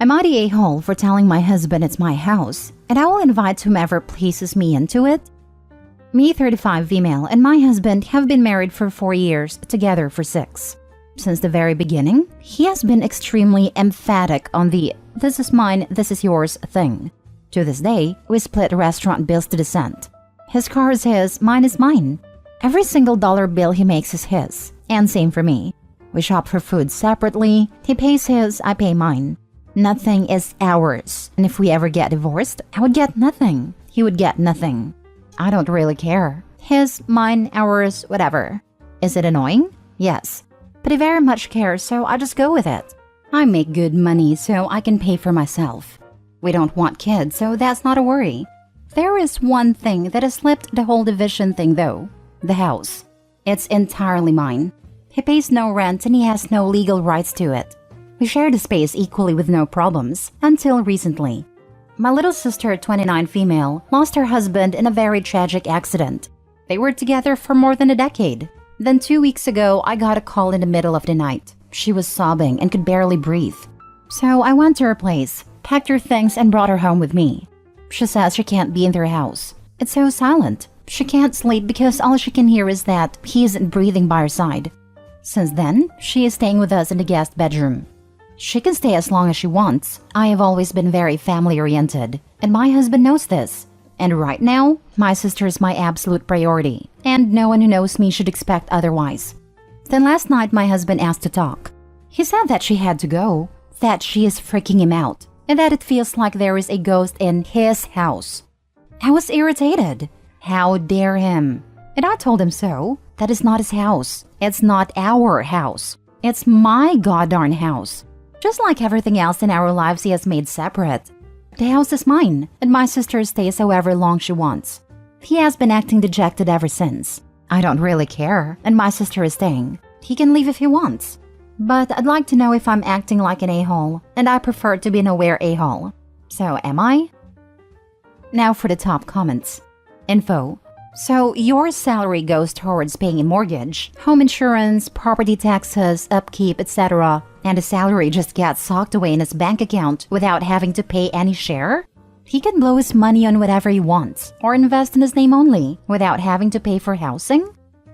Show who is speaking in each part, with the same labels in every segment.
Speaker 1: I'm not the a-hole for telling my husband it's my house, and I will invite whomever pleases me into it. Me, 35 female, and my husband have been married for 4 years, together for 6. Since the very beginning, he has been extremely emphatic on the "this is mine, this is yours" thing. To this day, we split restaurant bills to the cent. His car is his, mine is mine. Every single dollar bill he makes is his, and same for me. We shop for food separately, he pays his, I pay mine. Nothing is ours, and if we ever get divorced, I would get nothing. He would get nothing. I don't really care. His, mine, ours, whatever. Is it annoying? Yes. But I very much care, so I just go with it. I make good money, so I can pay for myself. We don't want kids, so that's not a worry. There is one thing that has slipped the whole division thing though. The house. It's entirely mine. He pays no rent and he has no legal rights to it. We share the space equally with no problems, until recently. My little sister, 29 female, lost her husband in a very tragic accident. They were together for more than a decade. Then 2 weeks ago, I got a call in the middle of the night. She was sobbing and could barely breathe. So I went to her place, packed her things, and brought her home with me. She says she can't be in their house. It's so silent. She can't sleep because all she can hear is that he isn't breathing by her side. Since then, she is staying with us in the guest bedroom. She can stay as long as she wants. I have always been very family-oriented, and my husband knows this. And right now, my sister is my absolute priority, and no one who knows me should expect otherwise. Then last night, my husband asked to talk. He said that she had to go, that she is freaking him out, and that it feels like there is a ghost in his house. I was irritated. How dare him? And I told him so. That is not his house. It's not our house. It's my goddarn house. Just like everything else in our lives he has made separate. The house is mine, and my sister stays however long she wants. He has been acting dejected ever since. I don't really care, and my sister is staying. He can leave if he wants. But I'd like to know if I'm acting like an a-hole, and I prefer to be an aware a-hole. So am I? Now for the top comments. Info. So your salary goes towards paying a mortgage, home insurance, property taxes, upkeep, etc., and the salary just gets socked away in his bank account without having to pay any share? He can blow his money on whatever he wants, or invest in his name only, without having to pay for housing?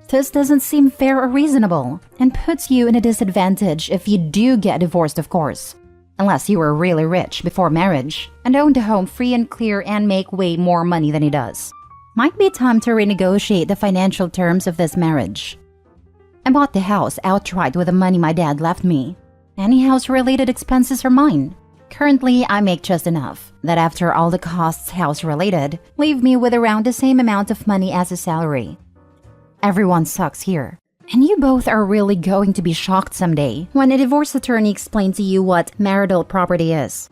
Speaker 1: This doesn't seem fair or reasonable, and puts you in a disadvantage if you do get divorced, of course. Unless you were really rich before marriage, and owned a home free and clear and make way more money than he does. Might be time to renegotiate the financial terms of this marriage. I bought the house outright with the money my dad left me. Any house-related expenses are mine. Currently, I make just enough that after all the costs house-related, leave me with around the same amount of money as a salary. Everyone sucks here. And you both are really going to be shocked someday when a divorce attorney explains to you what marital property is.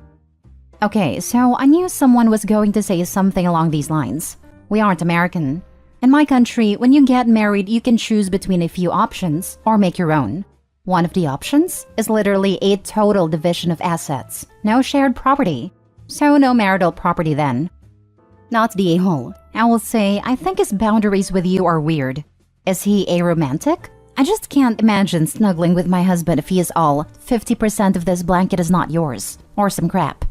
Speaker 1: Okay, so I knew someone was going to say something along these lines. We aren't American. In my country, when you get married, you can choose between a few options or make your own. One of the options is literally a total division of assets, no shared property. So no marital property then. Not the a-hole. I will say, I think his boundaries with you are weird. Is he a romantic? I just can't imagine snuggling with my husband if he is all 50% of this blanket is not yours, or some crap.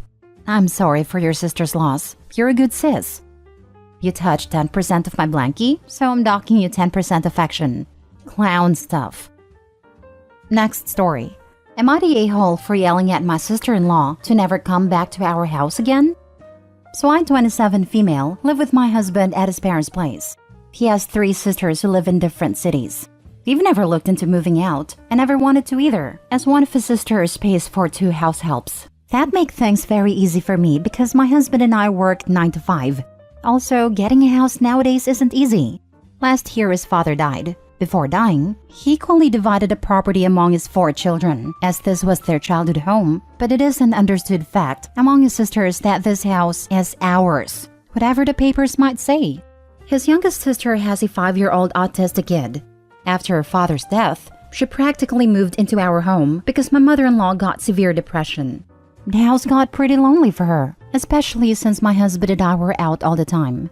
Speaker 1: I'm sorry for your sister's loss. You're a good sis. You touched 10% of my blankie, so I'm docking you 10% affection. Clown stuff. Next story. Am I the a-hole for yelling at my sister-in-law to never come back to our house again? So I'm 27 female, live with my husband at his parents' place. He has 3 sisters who live in different cities. We've never looked into moving out, and never wanted to either, as one of his sisters pays for 2 house helps. That makes things very easy for me because my husband and I work 9 to 5. Also, getting a house nowadays isn't easy. Last year his father died. Before dying, he equally divided the property among his 4 children, as this was their childhood home, but it is an understood fact among his sisters that this house is ours, whatever the papers might say. His youngest sister has a 5-year-old autistic kid. After her father's death, she practically moved into our home because my mother-in-law got severe depression. The house got pretty lonely for her, especially since my husband and I were out all the time.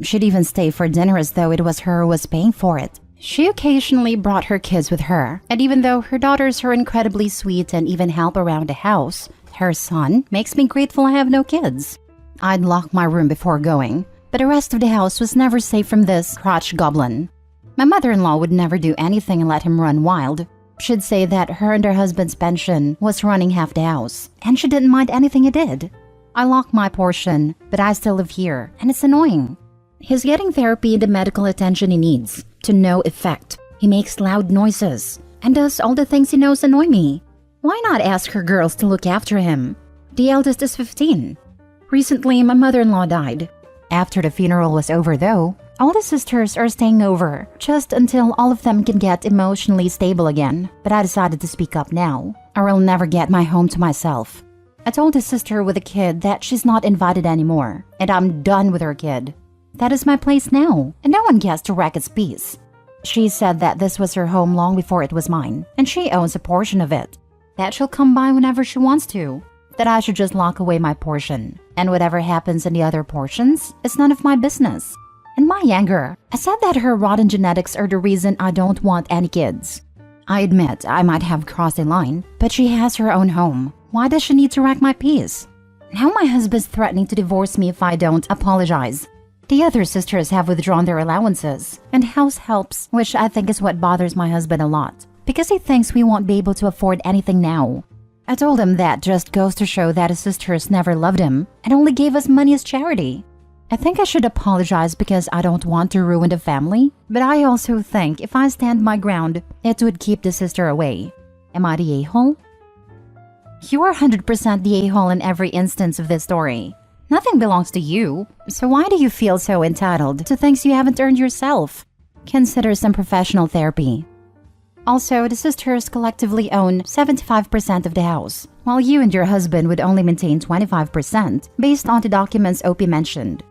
Speaker 1: She'd even stay for dinner as though it was her who was paying for it. She occasionally brought her kids with her, and even though her daughters are incredibly sweet and even help around the house, Her son makes me grateful I have no kids. I'd lock my room before going, but the rest of the house was never safe from this crotch goblin. My mother-in-law would never do anything and let him run wild. She'd say that her and her husband's pension was running half the house, and she didn't mind anything he did. I lock my portion, but I still live here, and it's annoying. He's getting therapy and the medical attention he needs, to no effect. He makes loud noises, and does all the things he knows annoy me. Why not ask her girls to look after him? The eldest is 15. Recently, my mother-in-law died. After the funeral was over, though, all the sisters are staying over, just until all of them can get emotionally stable again. But I decided to speak up now, or I'll never get my home to myself. I told a sister with a kid that she's not invited anymore, and I'm done with her kid. That is my place now, and no one gets to wreck its peace. She said that this was her home long before it was mine, and she owns a portion of it. That she'll come by whenever she wants to. That I should just lock away my portion, and whatever happens in the other portions is none of my business. In my anger, I said that her rotten genetics are the reason I don't want any kids. I admit I might have crossed a line, but she has her own home. Why does she need to wreck my peace? Now my husband's threatening to divorce me if I don't apologize. The other sisters have withdrawn their allowances and house helps, which I think is what bothers my husband a lot, because he thinks we won't be able to afford anything now. I told him that just goes to show that his sisters never loved him and only gave us money as charity. I think I should apologize because I don't want to ruin the family, but I also think if I stand my ground, it would keep the sister away. Am I the a-hole? You are 100% the a-hole in every instance of this story. Nothing belongs to you, so why do you feel so entitled to things you haven't earned yourself? Consider some professional therapy. Also, the sisters collectively own 75% of the house, while you and your husband would only maintain 25% based on the documents Opie mentioned.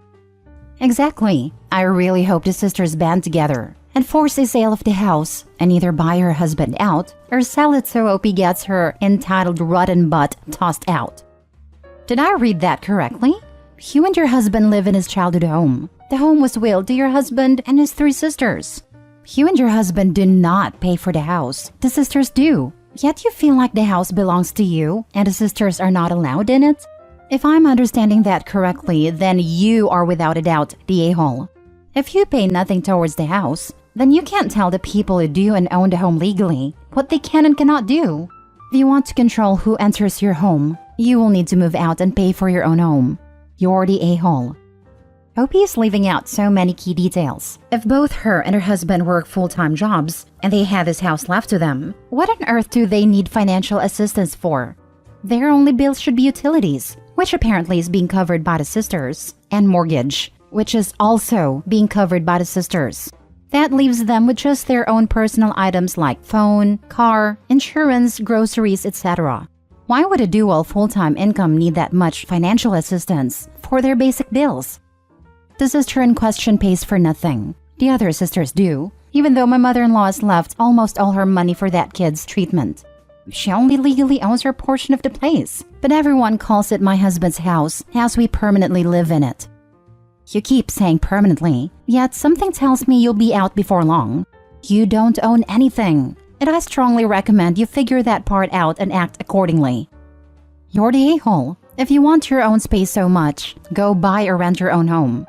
Speaker 1: Exactly. I really hope the sisters band together and force a sale of the house and either buy her husband out or sell it so Opie gets her entitled rotten butt tossed out. Did I read that correctly? You and your husband live in his childhood home. The home was willed to your husband and his 3 sisters. You and your husband do not pay for the house. The sisters do. Yet you feel like the house belongs to you and the sisters are not allowed in it? If I'm understanding that correctly, then you are without a doubt the a-hole. If you pay nothing towards the house, then you can't tell the people who do and own the home legally what they can and cannot do. If you want to control who enters your home, you will need to move out and pay for your own home. You're the a-hole. Opie is leaving out so many key details. If both her and her husband work full-time jobs and they have this house left to them, what on earth do they need financial assistance for? Their only bills should be utilities, which apparently is being covered by the sisters, and mortgage, which is also being covered by the sisters. That leaves them with just their own personal items like phone, car, insurance, groceries, etc. Why would a dual full-time income need that much financial assistance for their basic bills? The sister in question pays for nothing. The other sisters do, even though my mother-in-law has left almost all her money for that kid's treatment. She only legally owns her portion of the place, but everyone calls it my husband's house as we permanently live in it. You keep saying permanently, yet something tells me you'll be out before long. You don't own anything, and I strongly recommend you figure that part out and act accordingly. You're the a-hole. If you want your own space so much, go buy or rent your own home.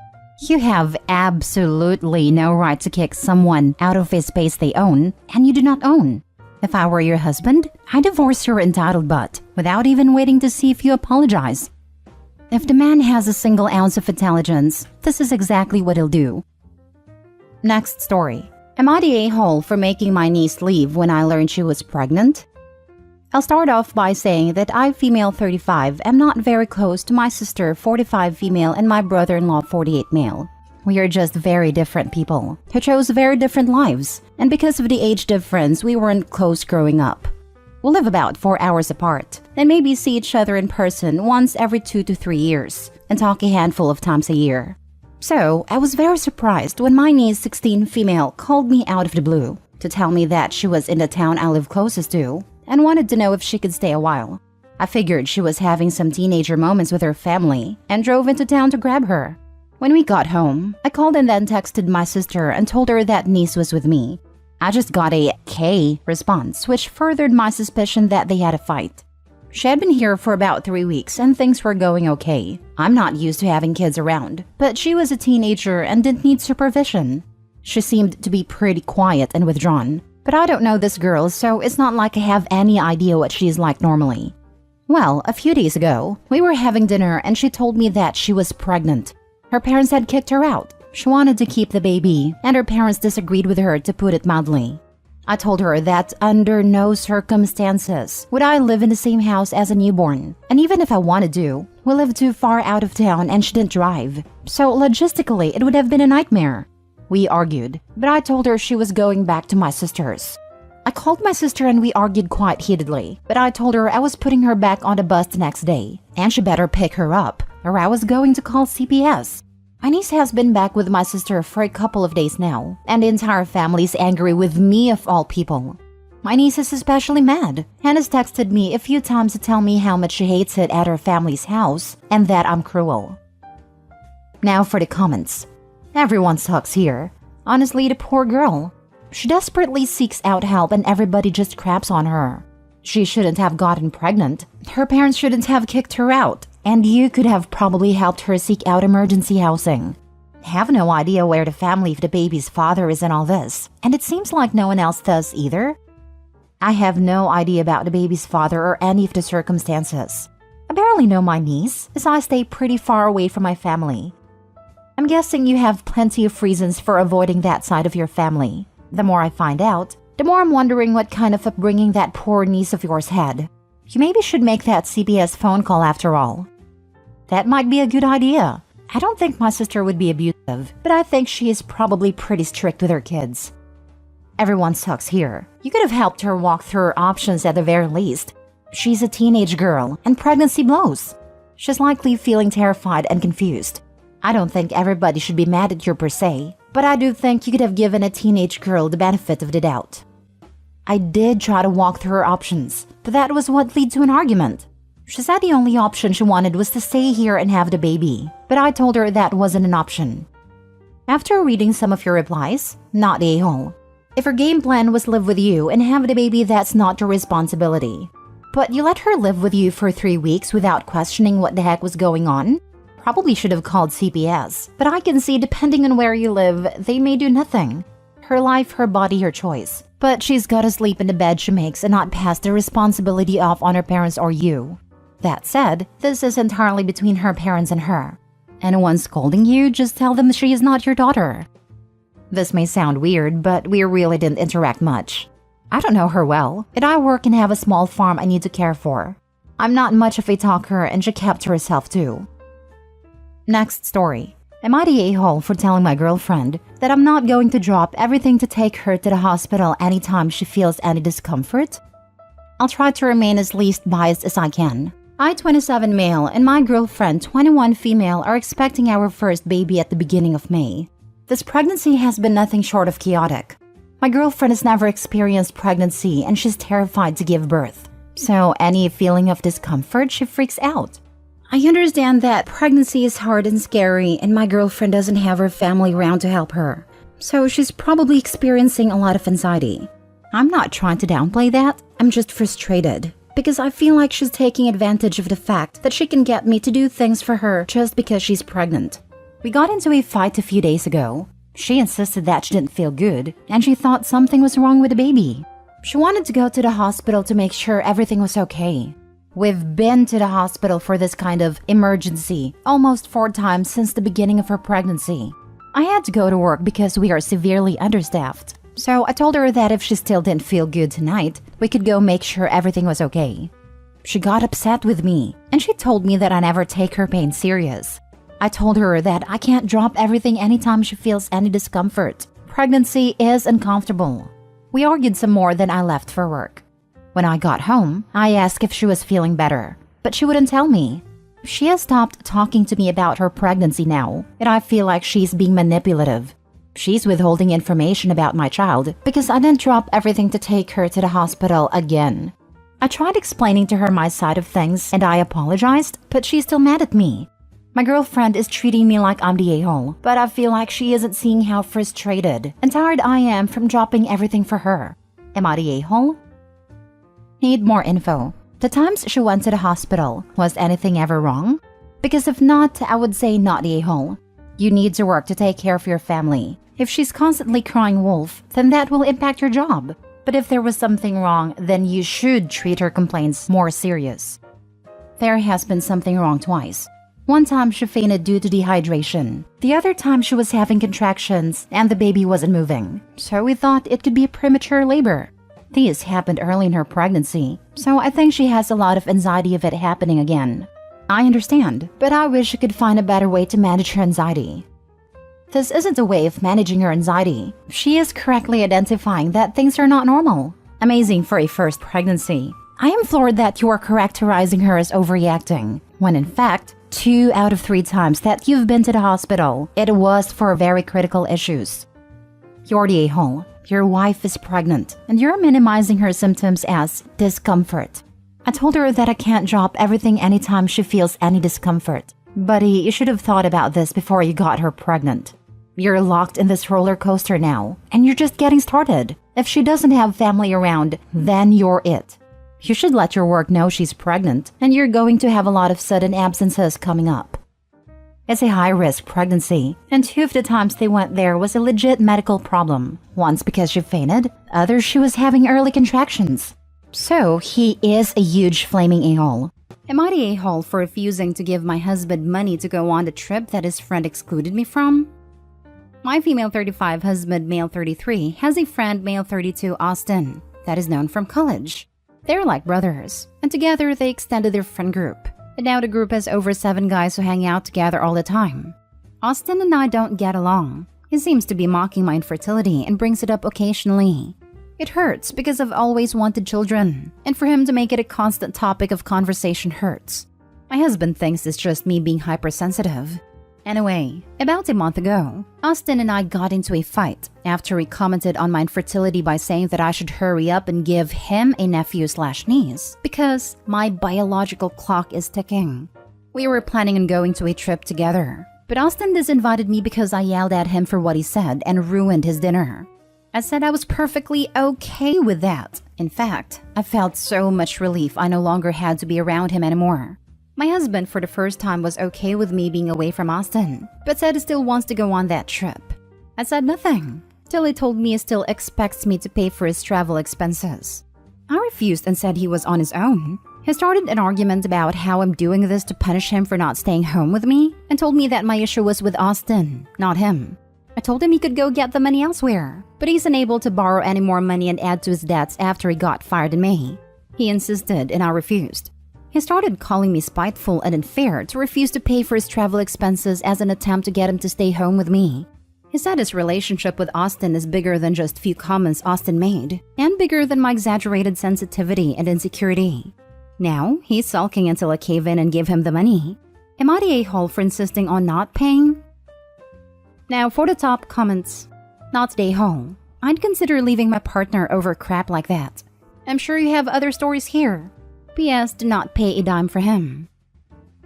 Speaker 1: You have absolutely no right to kick someone out of a space they own and you do not own. If I were your husband, I'd divorce your entitled butt without even waiting to see if you apologize. If the man has a single ounce of intelligence, this is exactly what he'll do. Next story. Am I the a-hole for making my niece leave when I learned she was pregnant? I'll start off by saying that I, female 35, am not very close to my sister 45 female and my brother-in-law 48 male. We are just very different people who chose very different lives, and because of the age difference, we weren't close growing up. We live about 4 hours apart and maybe see each other in person once every 2 to 3 years and talk a handful of times a year. So, I was very surprised when my niece 16 female called me out of the blue to tell me that she was in the town I live closest to and wanted to know if she could stay a while. I figured she was having some teenager moments with her family and drove into town to grab her. When we got home, I called and then texted my sister and told her that niece was with me. I just got a K response, which furthered my suspicion that they had a fight. She had been here for about 3 weeks and things were going okay. I'm not used to having kids around, but she was a teenager and didn't need supervision. She seemed to be pretty quiet and withdrawn, but I don't know this girl, so it's not like I have any idea what she's like normally. Well, a few days ago, we were having dinner and she told me that she was pregnant. Her parents had kicked her out. She wanted to keep the baby, and her parents disagreed with her, to put it mildly. I told her that under no circumstances would I live in the same house as a newborn, and even if I wanted to, we lived too far out of town and she didn't drive, so logistically it would have been a nightmare. We argued, but I told her she was going back to my sister's. I called my sister and we argued quite heatedly, but I told her I was putting her back on the bus the next day, and she better pick her up, or I was going to call CPS. My niece has been back with my sister for a couple of days now, and the entire family is angry with me of all people. My niece is especially mad, and has texted me a few times to tell me how much she hates it at her family's house, and that I'm cruel. Now for the comments. Everyone sucks here. Honestly, the poor girl. She desperately seeks out help and everybody just craps on her. She shouldn't have gotten pregnant. Her parents shouldn't have kicked her out. And you could have probably helped her seek out emergency housing. Have no idea where the family of the baby's father is in all this, and it seems like no one else does either. I have no idea about the baby's father or any of the circumstances. I barely know my niece, as I stay pretty far away from my family. I'm guessing you have plenty of reasons for avoiding that side of your family. The more I find out, the more I'm wondering what kind of upbringing that poor niece of yours had. You maybe should make that CPS phone call after all. That might be a good idea. I don't think my sister would be abusive, but I think she is probably pretty strict with her kids. Everyone sucks here. You could have helped her walk through her options at the very least. She's a teenage girl, and pregnancy blows. She's likely feeling terrified and confused. I don't think everybody should be mad at you per se, but I do think you could have given a teenage girl the benefit of the doubt. I did try to walk through her options, but that was what led to an argument. She said the only option she wanted was to stay here and have the baby, but I told her that wasn't an option. After reading some of your replies, not the a-hole. If her game plan was live with you and have the baby, that's not your responsibility. But you let her live with you for 3 weeks without questioning what the heck was going on? Probably should have called CPS, but I can see depending on where you live, they may do nothing. Her life, her body, her choice. But she's gotta sleep in the bed she makes and not pass the responsibility off on her parents or you. That said, this is entirely between her parents and her. Anyone scolding you, just tell them she is not your daughter. This may sound weird, but we really didn't interact much. I don't know her well, and I work and have a small farm I need to care for. I'm not much of a talker and she kept to herself too. Next story. Am I the a-hole for telling my girlfriend that I'm not going to drop everything to take her to the hospital anytime she feels any discomfort? I'll try to remain as least biased as I can. I, 27 male, and my girlfriend, 21 female, are expecting our first baby at the beginning of May. This pregnancy has been nothing short of chaotic. My girlfriend has never experienced pregnancy and she's terrified to give birth. So any feeling of discomfort, she freaks out. I understand that pregnancy is hard and scary and my girlfriend doesn't have her family around to help her. So she's probably experiencing a lot of anxiety. I'm not trying to downplay that, I'm just frustrated. Because I feel like she's taking advantage of the fact that she can get me to do things for her just because she's pregnant. We got into a fight a few days ago. She insisted that she didn't feel good, and she thought something was wrong with the baby. She wanted to go to the hospital to make sure everything was okay. We've been to the hospital for this kind of emergency almost 4 times since the beginning of her pregnancy. I had to go to work because we are severely understaffed. So I told her that if she still didn't feel good tonight, we could go make sure everything was okay. She got upset with me, and she told me that I never take her pain serious. I told her that I can't drop everything anytime she feels any discomfort. Pregnancy is uncomfortable. We argued some more, then I left for work. When I got home, I asked if she was feeling better, but she wouldn't tell me. She has stopped talking to me about her pregnancy now, and I feel like she's being manipulative. She's withholding information about my child because I didn't drop everything to take her to the hospital again. I tried explaining to her my side of things and I apologized, but she's still mad at me. My girlfriend is treating me like I'm the a-hole, but I feel like she isn't seeing how frustrated and tired I am from dropping everything for her. Am I the a-hole? Need more info. The times she went to the hospital, was anything ever wrong? Because if not, I would say not the a-hole. You need to work to take care of your family. If she's constantly crying wolf, then that will impact your job. But if there was something wrong, then you should treat her complaints more serious. There has been something wrong twice. One time she fainted due to dehydration. The other time she was having contractions and the baby wasn't moving. So we thought it could be premature labor. These happened early in her pregnancy, so I think she has a lot of anxiety of it happening again. I understand, but I wish I could find a better way to manage her anxiety. This isn't a way of managing her anxiety. She is correctly identifying that things are not normal. Amazing for a first pregnancy. I am floored that you are characterizing her as overreacting, when in fact, 2 out of 3 times that you've been to the hospital, it was for very critical issues. You're the a-hole. Your wife is pregnant, and you're minimizing her symptoms as discomfort. I told her that I can't drop everything anytime she feels any discomfort. Buddy, you should have thought about this before you got her pregnant. You're locked in this roller coaster now, and you're just getting started. If she doesn't have family around, then you're it. You should let your work know she's pregnant, and you're going to have a lot of sudden absences coming up. It's a high-risk pregnancy, and 2 of the times they went there was a legit medical problem. Once because she fainted, others she was having early contractions. So, he is a huge flaming a-hole. Am I the a-hole for refusing to give my husband money to go on the trip that his friend excluded me from? My female 35 husband, male 33, has a friend, male 32, Austin, that is known from college. They're like brothers, and together they extended their friend group. And now the group has over 7 guys who hang out together all the time. Austin and I don't get along. He seems to be mocking my infertility and brings it up occasionally. It hurts because I've always wanted children, and for him to make it a constant topic of conversation hurts. My husband thinks it's just me being hypersensitive. Anyway, about a month ago, Austin and I got into a fight after he commented on my infertility by saying that I should hurry up and give him a nephew/niece because my biological clock is ticking. We were planning on going to a trip together, but Austin disinvited me because I yelled at him for what he said and ruined his dinner. I said I was perfectly okay with that. In fact, I felt so much relief I no longer had to be around him anymore. My husband for the first time was okay with me being away from Austin, but said he still wants to go on that trip. I said nothing, till he told me he still expects me to pay for his travel expenses. I refused and said he was on his own. He started an argument about how I'm doing this to punish him for not staying home with me, and told me that my issue was with Austin, not him. I told him he could go get the money elsewhere, but he's unable to borrow any more money and add to his debts after he got fired in May. He insisted and I refused. He started calling me spiteful and unfair to refuse to pay for his travel expenses as an attempt to get him to stay home with me. He said his relationship with Austin is bigger than just few comments Austin made, and bigger than my exaggerated sensitivity and insecurity. Now, he's sulking until I cave in and give him the money. Am I the a-hole for insisting on not paying? Now for the top comments. Not the a-hole. I'd consider leaving my partner over crap like that. I'm sure you have other stories here. P.S. Do not pay a dime for him.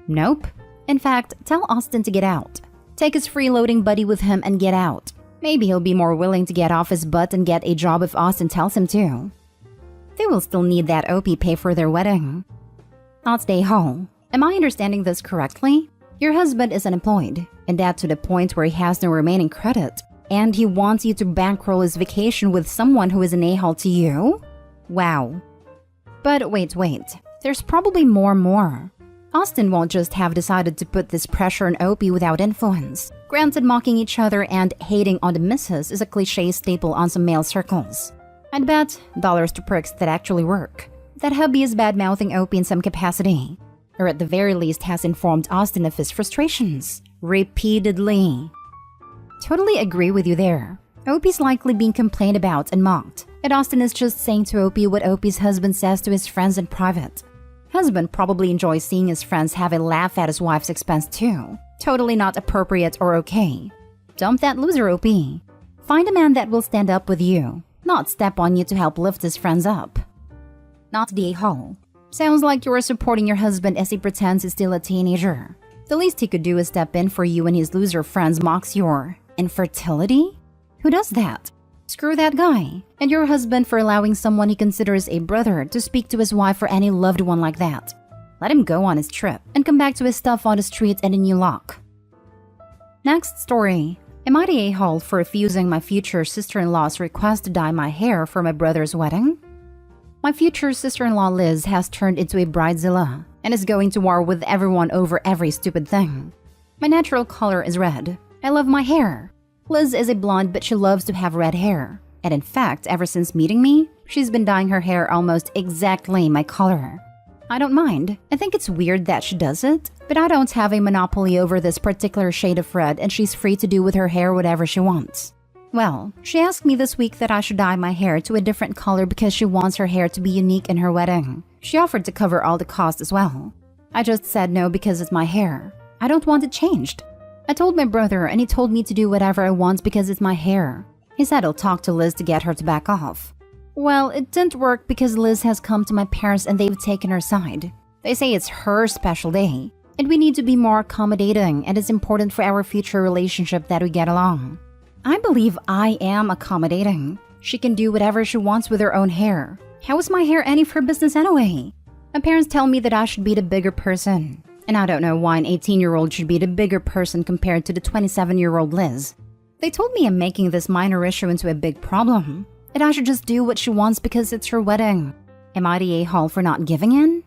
Speaker 1: Nope. In fact, tell Austin to get out. Take his freeloading buddy with him and get out. Maybe he'll be more willing to get off his butt and get a job if Austin tells him to. They will still need that OP pay for their wedding. Not stay home. Am I understanding this correctly? Your husband is unemployed, and that to the point where he has no remaining credit, and he wants you to bankroll his vacation with someone who is an a-hole to you? Wow. But wait. There's probably more. Austin won't just have decided to put this pressure on Opie without influence. Granted, mocking each other and hating on the missus is a cliche staple on some male circles. I'd bet dollars to pricks that actually work. That hubby is bad-mouthing Opie in some capacity. Or at the very least has informed Austin of his frustrations. Repeatedly. Totally agree with you there. Opie's likely being complained about and mocked. And Austin is just saying to Opie what Opie's husband says to his friends in private. Husband probably enjoys seeing his friends have a laugh at his wife's expense too. Totally not appropriate or okay. Dump that loser, Opie. Find a man that will stand up with you, not step on you to help lift his friends up. Not the a-hole. Sounds like you are supporting your husband as he pretends he's still a teenager. The least he could do is step in for you when his loser friends mocks your infertility? Who does that? Screw that guy, and your husband for allowing someone he considers a brother to speak to his wife or any loved one like that. Let him go on his trip and come back to his stuff on the street and a new lock. Next story. Am I the a-hole for refusing my future sister-in-law's request to dye my hair for my brother's wedding? My future sister-in-law Liz has turned into a bridezilla and is going to war with everyone over every stupid thing. My natural color is red. I love my hair. Liz is a blonde, but she loves to have red hair. And in fact, ever since meeting me, she's been dyeing her hair almost exactly my color. I don't mind. I think it's weird that she does it, but I don't have a monopoly over this particular shade of red, and she's free to do with her hair whatever she wants. Well, she asked me this week that I should dye my hair to a different color because she wants her hair to be unique in her wedding. She offered to cover all the cost as well. I just said no because it's my hair. I don't want it changed. I told my brother and he told me to do whatever I want because it's my hair. He said he'll talk to Liz to get her to back off. Well, it didn't work because Liz has come to my parents and they've taken her side. They say it's her special day, and we need to be more accommodating, and it's important for our future relationship that we get along. I believe I am accommodating. She can do whatever she wants with her own hair. How is my hair any of her business anyway? My parents tell me that I should be the bigger person, and I don't know why an 18-year-old should be the bigger person compared to the 27-year-old Liz. They told me I'm making this minor issue into a big problem, and I should just do what she wants because it's her wedding. Am I the a-hole for not giving in?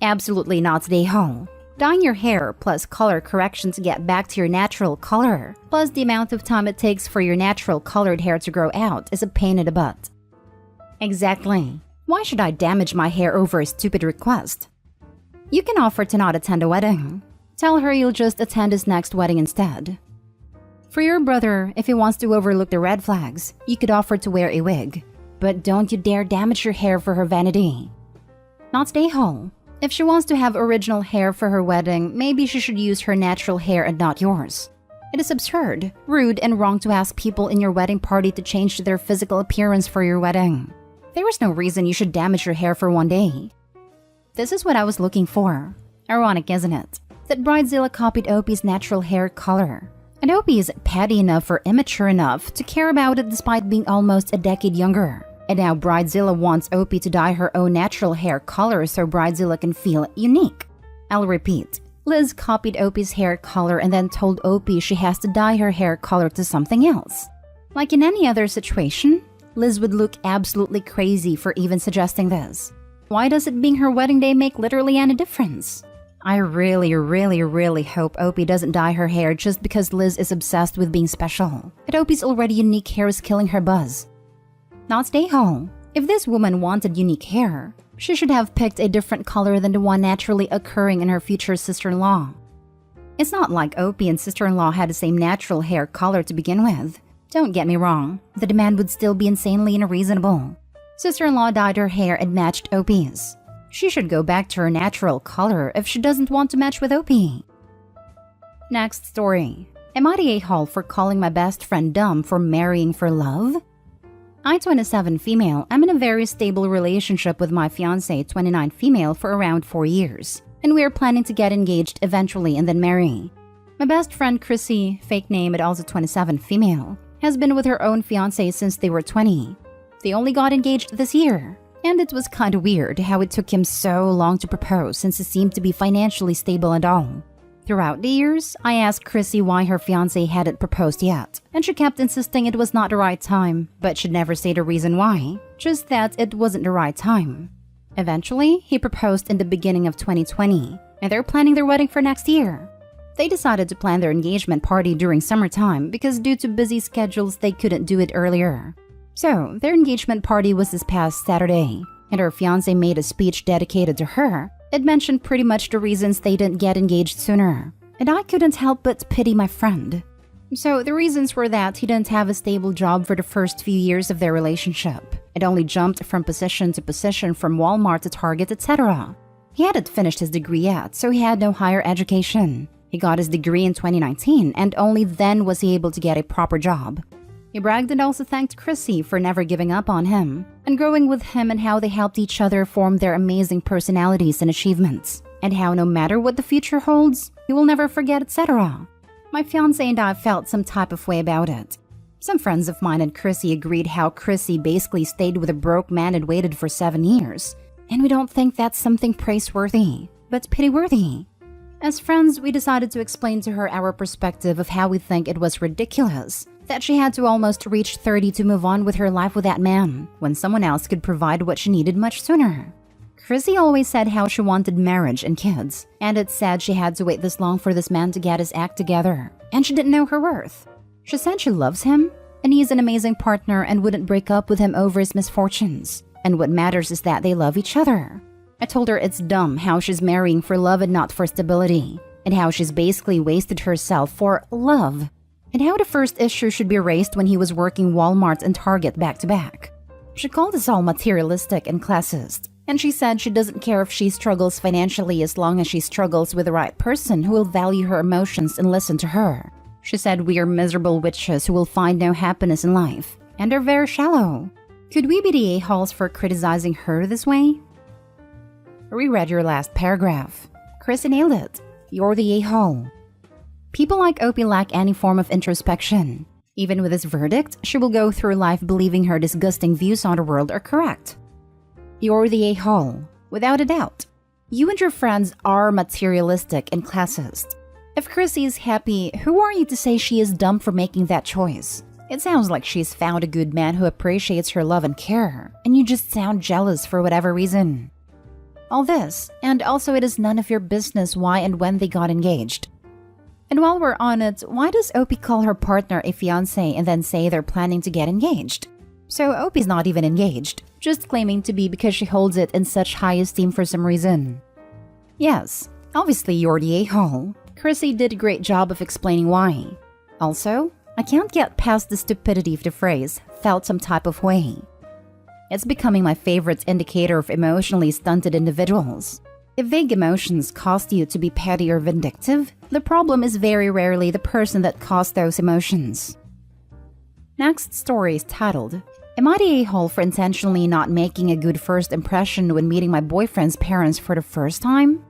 Speaker 1: Absolutely not the a-hole. Dyeing your hair plus color correction to get back to your natural color, plus the amount of time it takes for your natural colored hair to grow out is a pain in the butt. Exactly. Why should I damage my hair over a stupid request? You can offer to not attend a wedding. Tell her you'll just attend his next wedding instead. For your brother, if he wants to overlook the red flags, you could offer to wear a wig. But don't you dare damage your hair for her vanity. Not the a-hole. If she wants to have original hair for her wedding, maybe she should use her natural hair and not yours. It is absurd, rude, and wrong to ask people in your wedding party to change their physical appearance for your wedding. There is no reason you should damage your hair for one day. This is what I was looking for. Ironic, isn't it? That Bridezilla copied Opie's natural hair color. And Opie is petty enough or immature enough to care about it despite being almost a decade younger. And now Bridezilla wants Opie to dye her own natural hair color so Bridezilla can feel unique. I'll repeat. Liz copied Opie's hair color and then told Opie she has to dye her hair color to something else. Like in any other situation, Liz would look absolutely crazy for even suggesting this. Why does it being her wedding day make literally any difference? I really hope Opie doesn't dye her hair just because Liz is obsessed with being special. But Opie's already unique hair is killing her buzz. Not stay home. If this woman wanted unique hair, she should have picked a different color than the one naturally occurring in her future sister-in-law. It's not like Opie and sister-in-law had the same natural hair color to begin with. Don't get me wrong, the demand would still be insanely unreasonable. Sister-in-law dyed her hair and matched Opie's. She should go back to her natural color if she doesn't want to match with Opie. Next story. Am I the a-hole for calling my best friend dumb for marrying for love? I'm 27 female. I'm in a very stable relationship with my fiancé, 29 female, for around 4 years. And we are planning to get engaged eventually and then marry. My best friend Chrissy, fake name but also 27 female, has been with her own fiancé since they were 20. They only got engaged this year. And it was kinda weird how it took him so long to propose since he seemed to be financially stable and all. Throughout the years, I asked Chrissy why her fiancé hadn't proposed yet, and she kept insisting it was not the right time, but she'd never say the reason why, just that it wasn't the right time. Eventually, he proposed in the beginning of 2020, and they're planning their wedding for next year. They decided to plan their engagement party during summertime because due to busy schedules, they couldn't do it earlier. So, their engagement party was this past Saturday, and her fiancé made a speech dedicated to her. It mentioned pretty much the reasons they didn't get engaged sooner, and I couldn't help but pity my friend. So, the reasons were that he didn't have a stable job for the first few years of their relationship. It only jumped from position to position from Walmart to Target, etc. He hadn't finished his degree yet, so he had no higher education. He got his degree in 2019, and only then was he able to get a proper job. He bragged and also thanked Chrissy for never giving up on him, and growing with him and how they helped each other form their amazing personalities and achievements, and how no matter what the future holds, he will never forget, etc. My fiancé and I felt some type of way about it. Some friends of mine and Chrissy agreed how Chrissy basically stayed with a broke man and waited for 7 years. And we don't think that's something praiseworthy, but pity-worthy. As friends, we decided to explain to her our perspective of how we think it was ridiculous that she had to almost reach 30 to move on with her life with that man, when someone else could provide what she needed much sooner. Chrissy always said how she wanted marriage and kids, and it's sad she had to wait this long for this man to get his act together, and she didn't know her worth. She said she loves him, and he's an amazing partner and wouldn't break up with him over his misfortunes, and what matters is that they love each other. I told her it's dumb how she's marrying for love and not for stability, and how she's basically wasted herself for love, and how the first issue should be raised when he was working Walmart and Target back to back. She called us all materialistic and classist, and she said she doesn't care if she struggles financially as long as she struggles with the right person who will value her emotions and listen to her. She said we are miserable witches who will find no happiness in life, and are very shallow. Could we be the a-holes for criticizing her this way? Reread your last paragraph. Chrissy nailed it. You're the a-hole. People like Opie lack any form of introspection. Even with this verdict, she will go through life believing her disgusting views on the world are correct. You're the a-hole, without a doubt. You and your friends are materialistic and classist. If Chrissy is happy, who are you to say she is dumb for making that choice? It sounds like she's found a good man who appreciates her love and care, and you just sound jealous for whatever reason. All this, and also it is none of your business why and when they got engaged. And while we're on it, why does Opie call her partner a fiancé and then say they're planning to get engaged? So Opie's not even engaged, just claiming to be because she holds it in such high esteem for some reason. Yes, obviously you're the a-hole. Chrissy did a great job of explaining why. Also, I can't get past the stupidity of the phrase, felt some type of way. It's becoming my favorite indicator of emotionally stunted individuals. If vague emotions cause you to be petty or vindictive, the problem is very rarely the person that caused those emotions. Next story is titled, Am I the a-hole for intentionally not making a good first impression when meeting my boyfriend's parents for the first time?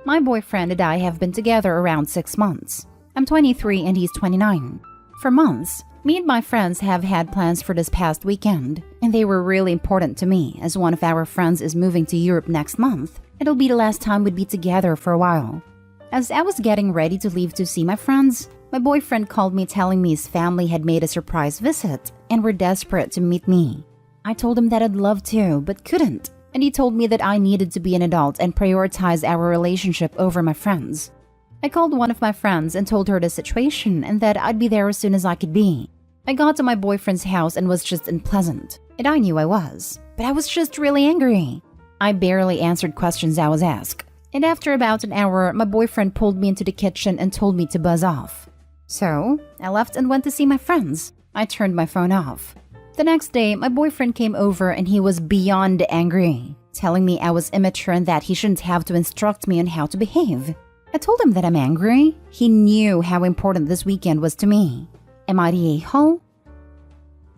Speaker 1: My boyfriend and I have been together around 6 months. I'm 23 and he's 29. For months, me and my friends have had plans for this past weekend, and they were really important to me as one of our friends is moving to Europe next month. It'll be the last time we'd be together for a while. As I was getting ready to leave to see my friends, my boyfriend called me telling me his family had made a surprise visit and were desperate to meet me. I told him that I'd love to, but couldn't, and he told me that I needed to be an adult and prioritize our relationship over my friends. I called one of my friends and told her the situation and that I'd be there as soon as I could be. I got to my boyfriend's house and was just unpleasant, and I knew I was, but I was just really angry. I barely answered questions I was asked, and after about an hour, my boyfriend pulled me into the kitchen and told me to buzz off. So, I left and went to see my friends. I turned my phone off. The next day, my boyfriend came over and he was beyond angry, telling me I was immature and that he shouldn't have to instruct me on how to behave. I told him that I'm angry. He knew how important this weekend was to me. Am I the a-hole?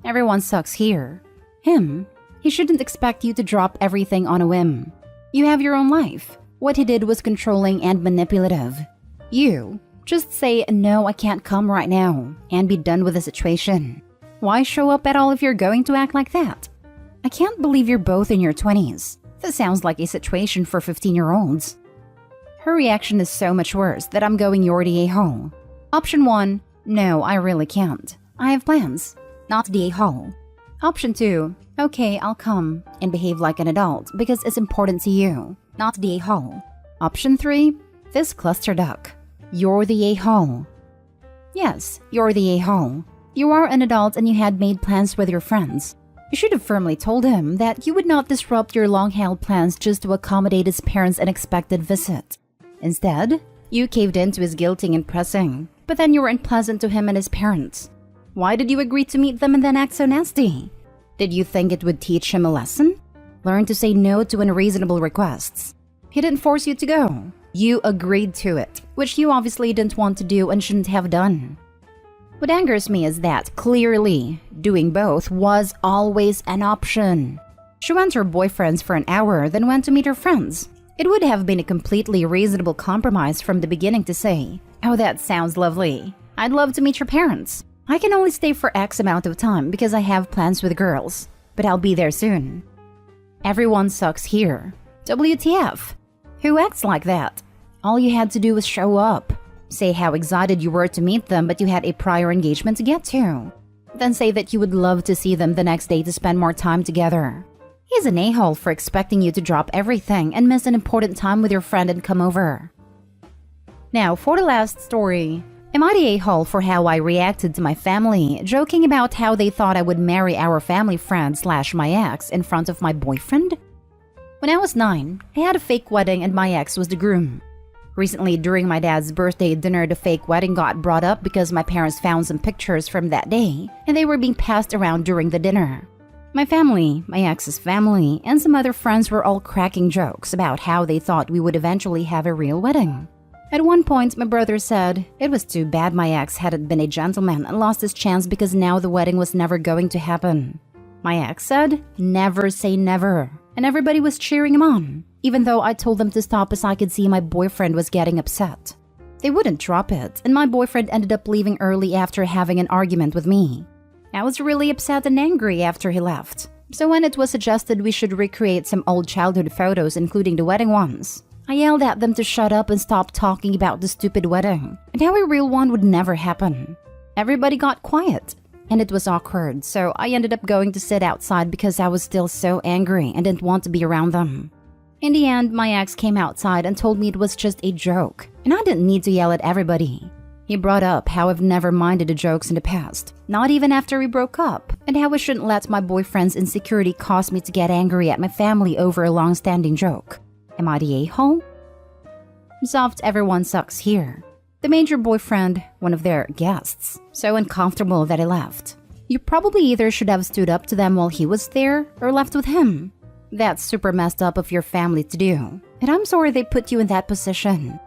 Speaker 1: Everyone sucks here. Him. He shouldn't expect you to drop everything on a whim. You have your own life. What he did was controlling and manipulative. You. Just say, no, I can't come right now, and be done with the situation. Why show up at all if you're going to act like that? I can't believe you're both in your 20s. This sounds like a situation for 15-year-olds. Her reaction is so much worse that I'm going you're the a-hole. Option 1, no, I really can't. I have plans. Not the a-hole. Option 2, okay, I'll come and behave like an adult because it's important to you. Not the a-hole. Option 3, this cluster duck. You're the a-hole. Yes, you're the a-hole. You are an adult and you had made plans with your friends. You should have firmly told him that you would not disrupt your long-held plans just to accommodate his parents' unexpected visit. Instead, you caved in to his guilting and pressing, but then you were unpleasant to him and his parents. Why did you agree to meet them and then act so nasty? Did you think it would teach him a lesson? Learn to say no to unreasonable requests. He didn't force you to go. You agreed to it, which you obviously didn't want to do and shouldn't have done. What angers me is that, clearly, doing both was always an option. She went to her boyfriend's for an hour, then went to meet her friends. It would have been a completely reasonable compromise from the beginning to say, oh, that sounds lovely. I'd love to meet your parents. I can only stay for X amount of time because I have plans with girls, but I'll be there soon. Everyone sucks here. WTF? Who acts like that? All you had to do was show up. Say how excited you were to meet them but you had a prior engagement to get to. Then say that you would love to see them the next day to spend more time together. He's an a-hole for expecting you to drop everything and miss an important time with your friend and come over. Now, for the last story. Am I the a-hole for how I reacted to my family, joking about how they thought I would marry our family friend / my ex in front of my boyfriend? When I was 9, I had a fake wedding and my ex was the groom. Recently, during my dad's birthday dinner, the fake wedding got brought up because my parents found some pictures from that day, and they were being passed around during the dinner. My family, my ex's family, and some other friends were all cracking jokes about how they thought we would eventually have a real wedding. At one point, my brother said it was too bad my ex hadn't been a gentleman and lost his chance because now the wedding was never going to happen. My ex said, "Never say never," and everybody was cheering him on, even though I told them to stop as I could see my boyfriend was getting upset. They wouldn't drop it, and my boyfriend ended up leaving early after having an argument with me. I was really upset and angry after he left, so when it was suggested we should recreate some old childhood photos including the wedding ones, I yelled at them to shut up and stop talking about the stupid wedding and how a real one would never happen. Everybody got quiet, and it was awkward, so I ended up going to sit outside because I was still so angry and didn't want to be around them. In the end, my ex came outside and told me it was just a joke, and I didn't need to yell at everybody. He brought up how I've never minded the jokes in the past, not even after we broke up, and how I shouldn't let my boyfriend's insecurity cause me to get angry at my family over a long-standing joke. Am I the a-hole? Soft everyone sucks here. The major boyfriend, one of their guests, so uncomfortable that he left. You probably either should have stood up to them while he was there or left with him. That's super messed up of your family to do, and I'm sorry they put you in that position.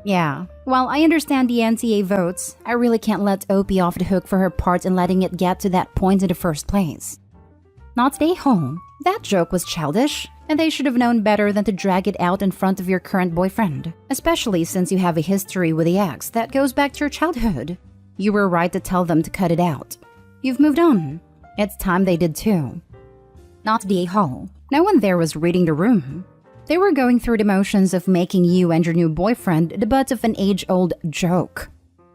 Speaker 1: Yeah, while I understand the NTA votes, I really can't let Opie off the hook for her part in letting it get to that point in the first place. Not the a-hole. That joke was childish, and they should have known better than to drag it out in front of your current boyfriend, especially since you have a history with the ex that goes back to your childhood. You were right to tell them to cut it out. You've moved on. It's time they did too. Not the a-hole. No one there was reading the room. They were going through the motions of making you and your new boyfriend the butt of an age-old joke.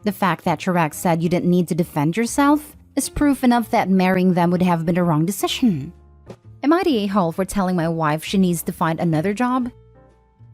Speaker 1: The fact that your ex said you didn't need to defend yourself is proof enough that marrying them would have been the wrong decision. Am I the a-hole for telling my wife she needs to find another job?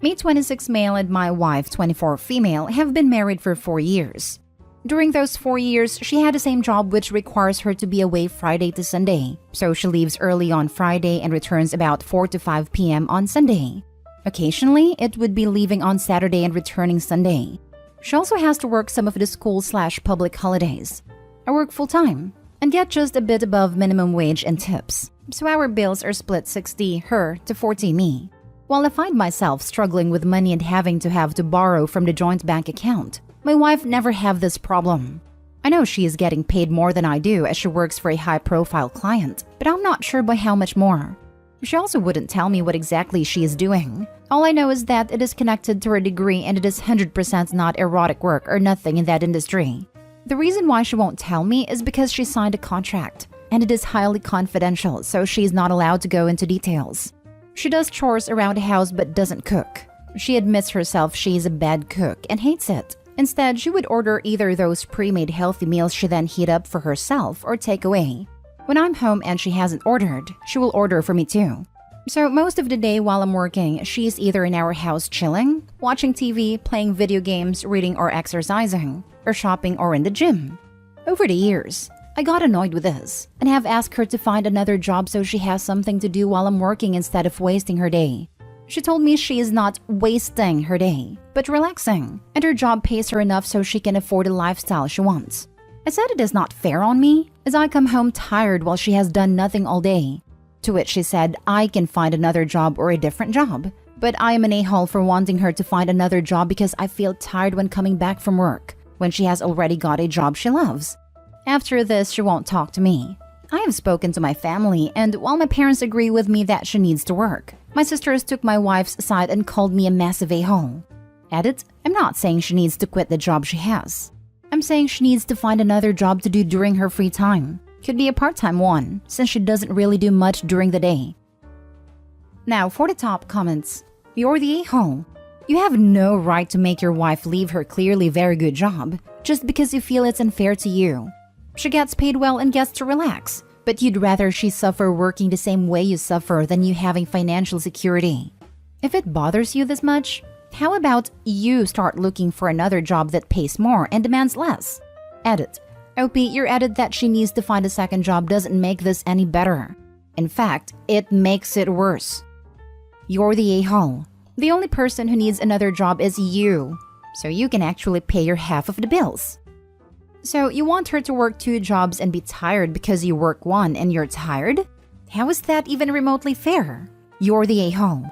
Speaker 1: Me, 26 male, and my wife, 24 female, have been married for 4 years. During those 4 years, she had the same job which requires her to be away Friday to Sunday, so she leaves early on Friday and returns about 4 to 5 p.m. on Sunday. Occasionally, it would be leaving on Saturday and returning Sunday. She also has to work some of the school/public holidays. I work full-time and get just a bit above minimum wage and tips, so our bills are split 60 her to 40 me. While I find myself struggling with money and having to borrow from the joint bank account, my wife never have this problem. I know she is getting paid more than I do as she works for a high-profile client, but I'm not sure by how much more. She also wouldn't tell me what exactly she is doing. All I know is that it is connected to her degree and it is 100% not erotic work or nothing in that industry. The reason why she won't tell me is because she signed a contract, and it is highly confidential, so she is not allowed to go into details. She does chores around the house but doesn't cook. She admits herself she is a bad cook and hates it. Instead, she would order either those pre-made healthy meals she then heat up for herself or take away. When I'm home and she hasn't ordered, she will order for me too. So most of the day while I'm working, she's either in our house chilling, watching TV, playing video games, reading or exercising, or shopping or in the gym. Over the years, I got annoyed with this and have asked her to find another job so she has something to do while I'm working instead of wasting her day. She told me she is not wasting her day, but relaxing, and her job pays her enough so she can afford the lifestyle she wants. I said it is not fair on me, as I come home tired while she has done nothing all day. To which she said I can find another job or a different job, but I am an a-hole for wanting her to find another job because I feel tired when coming back from work, when she has already got a job she loves. After this, she won't talk to me. I have spoken to my family, and while my parents agree with me that she needs to work, my sisters took my wife's side and called me a massive a-hole. Edit, I'm not saying she needs to quit the job she has. I'm saying she needs to find another job to do during her free time. Could be a part-time one, since she doesn't really do much during the day. Now for the top comments. You're the a-hole. You have no right to make your wife leave her clearly very good job just because you feel it's unfair to you. She gets paid well and gets to relax, but you'd rather she suffer working the same way you suffer than you having financial security. If it bothers you this much, how about you start looking for another job that pays more and demands less? Edit. OP, your edit that she needs to find a second job doesn't make this any better. In fact, it makes it worse. You're the a-hole. The only person who needs another job is you, so you can actually pay your half of the bills. So you want her to work 2 jobs and be tired because you work one and you're tired? How is that even remotely fair? You're the a-hole.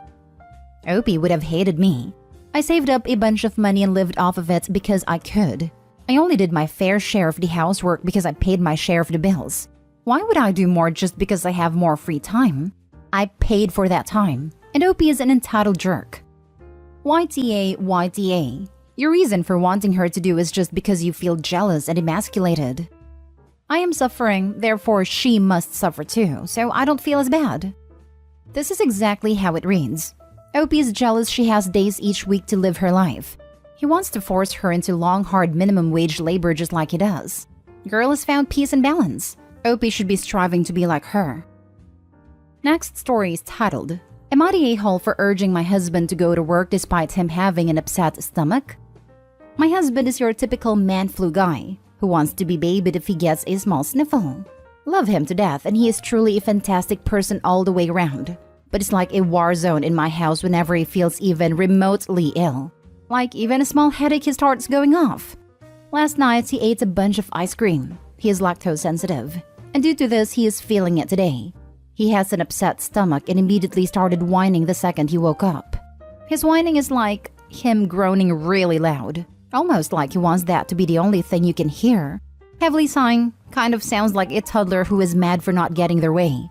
Speaker 1: Opie would have hated me. I saved up a bunch of money and lived off of it because I could. I only did my fair share of the housework because I paid my share of the bills. Why would I do more just because I have more free time? I paid for that time, and Opie is an entitled jerk. YTA. Your reason for wanting her to do is just because you feel jealous and emasculated. I am suffering, therefore she must suffer too, so I don't feel as bad. This is exactly how it reads. Opie is jealous she has days each week to live her life. He wants to force her into long, hard minimum wage labor just like he does. Girl has found peace and balance. Opie should be striving to be like her. Next story is titled, Am I the a-hole for urging my husband to go to work despite him having an upset stomach? My husband is your typical man flu guy who wants to be babied if he gets a small sniffle. Love him to death and he is truly a fantastic person all the way around. But it's like a war zone in my house whenever he feels even remotely ill. Like even a small headache he starts going off. Last night he ate a bunch of ice cream. He is lactose sensitive. And due to this he is feeling it today. He has an upset stomach and immediately started whining the second he woke up. His whining is like him groaning really loud. Almost like he wants that to be the only thing you can hear. Heavily sighing kind of sounds like a toddler who is mad for not getting their way.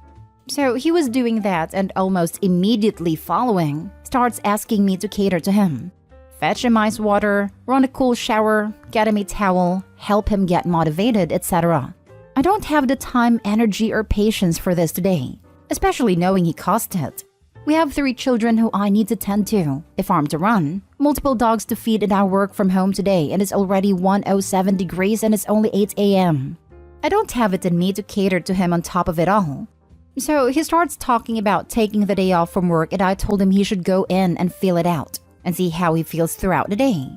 Speaker 1: So he was doing that and almost immediately following, starts asking me to cater to him. Fetch him ice water, run a cool shower, get him a towel, help him get motivated, etc. I don't have the time, energy, or patience for this today, especially knowing he caused it. We have 3 children who I need to tend to, a farm to run, multiple dogs to feed, and I work from home today and it's already 107 degrees and it's only 8 a.m. I don't have it in me to cater to him on top of it all. So he starts talking about taking the day off from work and I told him he should go in and feel it out and see how he feels throughout the day.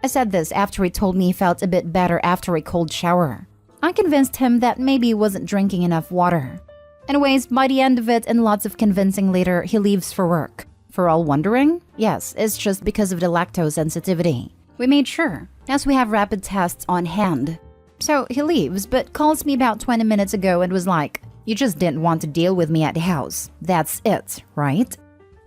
Speaker 1: I said this after he told me he felt a bit better after a cold shower. I convinced him that maybe he wasn't drinking enough water. Anyways, by the end of it and lots of convincing later, he leaves for work. For all wondering? Yes, it's just because of the lactose sensitivity. We made sure, as we have rapid tests on hand. So he leaves, but calls me about 20 minutes ago and was like, "You just didn't want to deal with me at the house. That's it, right?"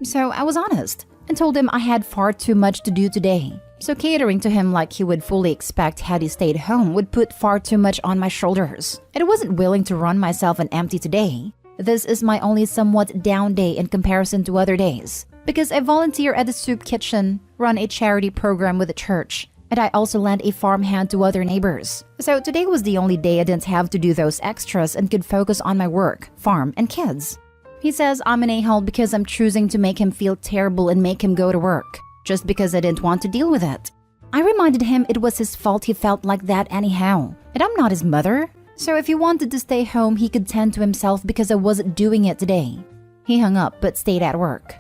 Speaker 1: So I was honest and told him I had far too much to do today. So catering to him like he would fully expect had he stayed home would put far too much on my shoulders. And I wasn't willing to run myself on empty today. This is my only somewhat down day in comparison to other days. Because I volunteer at the soup kitchen, run a charity program with the church, and I also lend a farmhand to other neighbors. So today was the only day I didn't have to do those extras and could focus on my work, farm, and kids. He says I'm an a-hole because I'm choosing to make him feel terrible and make him go to work, just because I didn't want to deal with it. I reminded him it was his fault he felt like that anyhow, and I'm not his mother. So if he wanted to stay home, he could tend to himself because I wasn't doing it today. He hung up but stayed at work.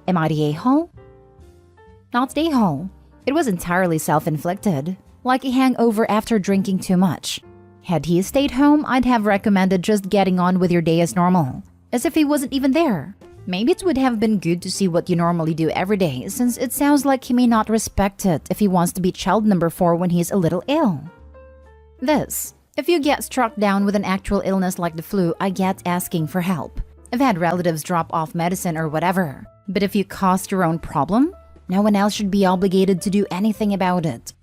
Speaker 1: Am I the a-hole? Not the a-hole. It was entirely self-inflicted, like a hangover after drinking too much. Had he stayed home, I'd have recommended just getting on with your day as normal, as if he wasn't even there. Maybe it would have been good to see what you normally do every day, since it sounds like he may not respect it if he wants to be child number 4 when he's a little ill. This. If you get struck down with an actual illness like the flu, I get asking for help. I've had relatives drop off medicine or whatever. But if you caused your own problem, no one else should be obligated to do anything about it.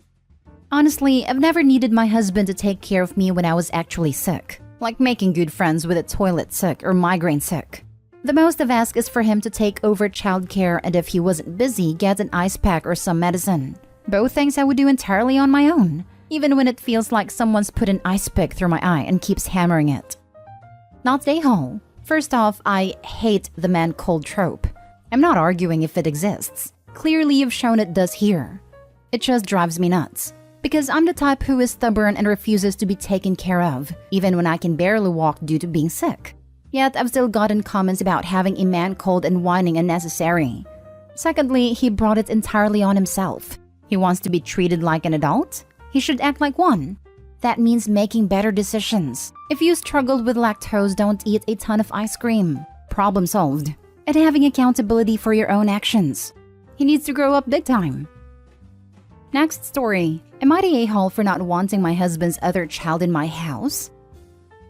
Speaker 1: Honestly, I've never needed my husband to take care of me when I was actually sick, like making good friends with a toilet sick or migraine sick. The most I've asked is for him to take over childcare and if he wasn't busy, get an ice pack or some medicine. Both things I would do entirely on my own. even when it feels like someone's put an ice pick through my eye and keeps hammering it. Not a-hole. First off, I hate the man cold trope. I'm not arguing if it exists. Clearly you've shown it does here. It just drives me nuts. Because I'm the type who is stubborn and refuses to be taken care of, even when I can barely walk due to being sick. Yet I've still gotten comments about having a man cold and whining unnecessary. Secondly, he brought it entirely on himself. He wants to be treated like an adult? He should act like one. That means making better decisions. If you struggled with lactose, don't eat a ton of ice cream. Problem solved. And having accountability for your own actions. He needs to grow up big time. Next story. Am I the a-hole for not wanting my husband's other child in my house?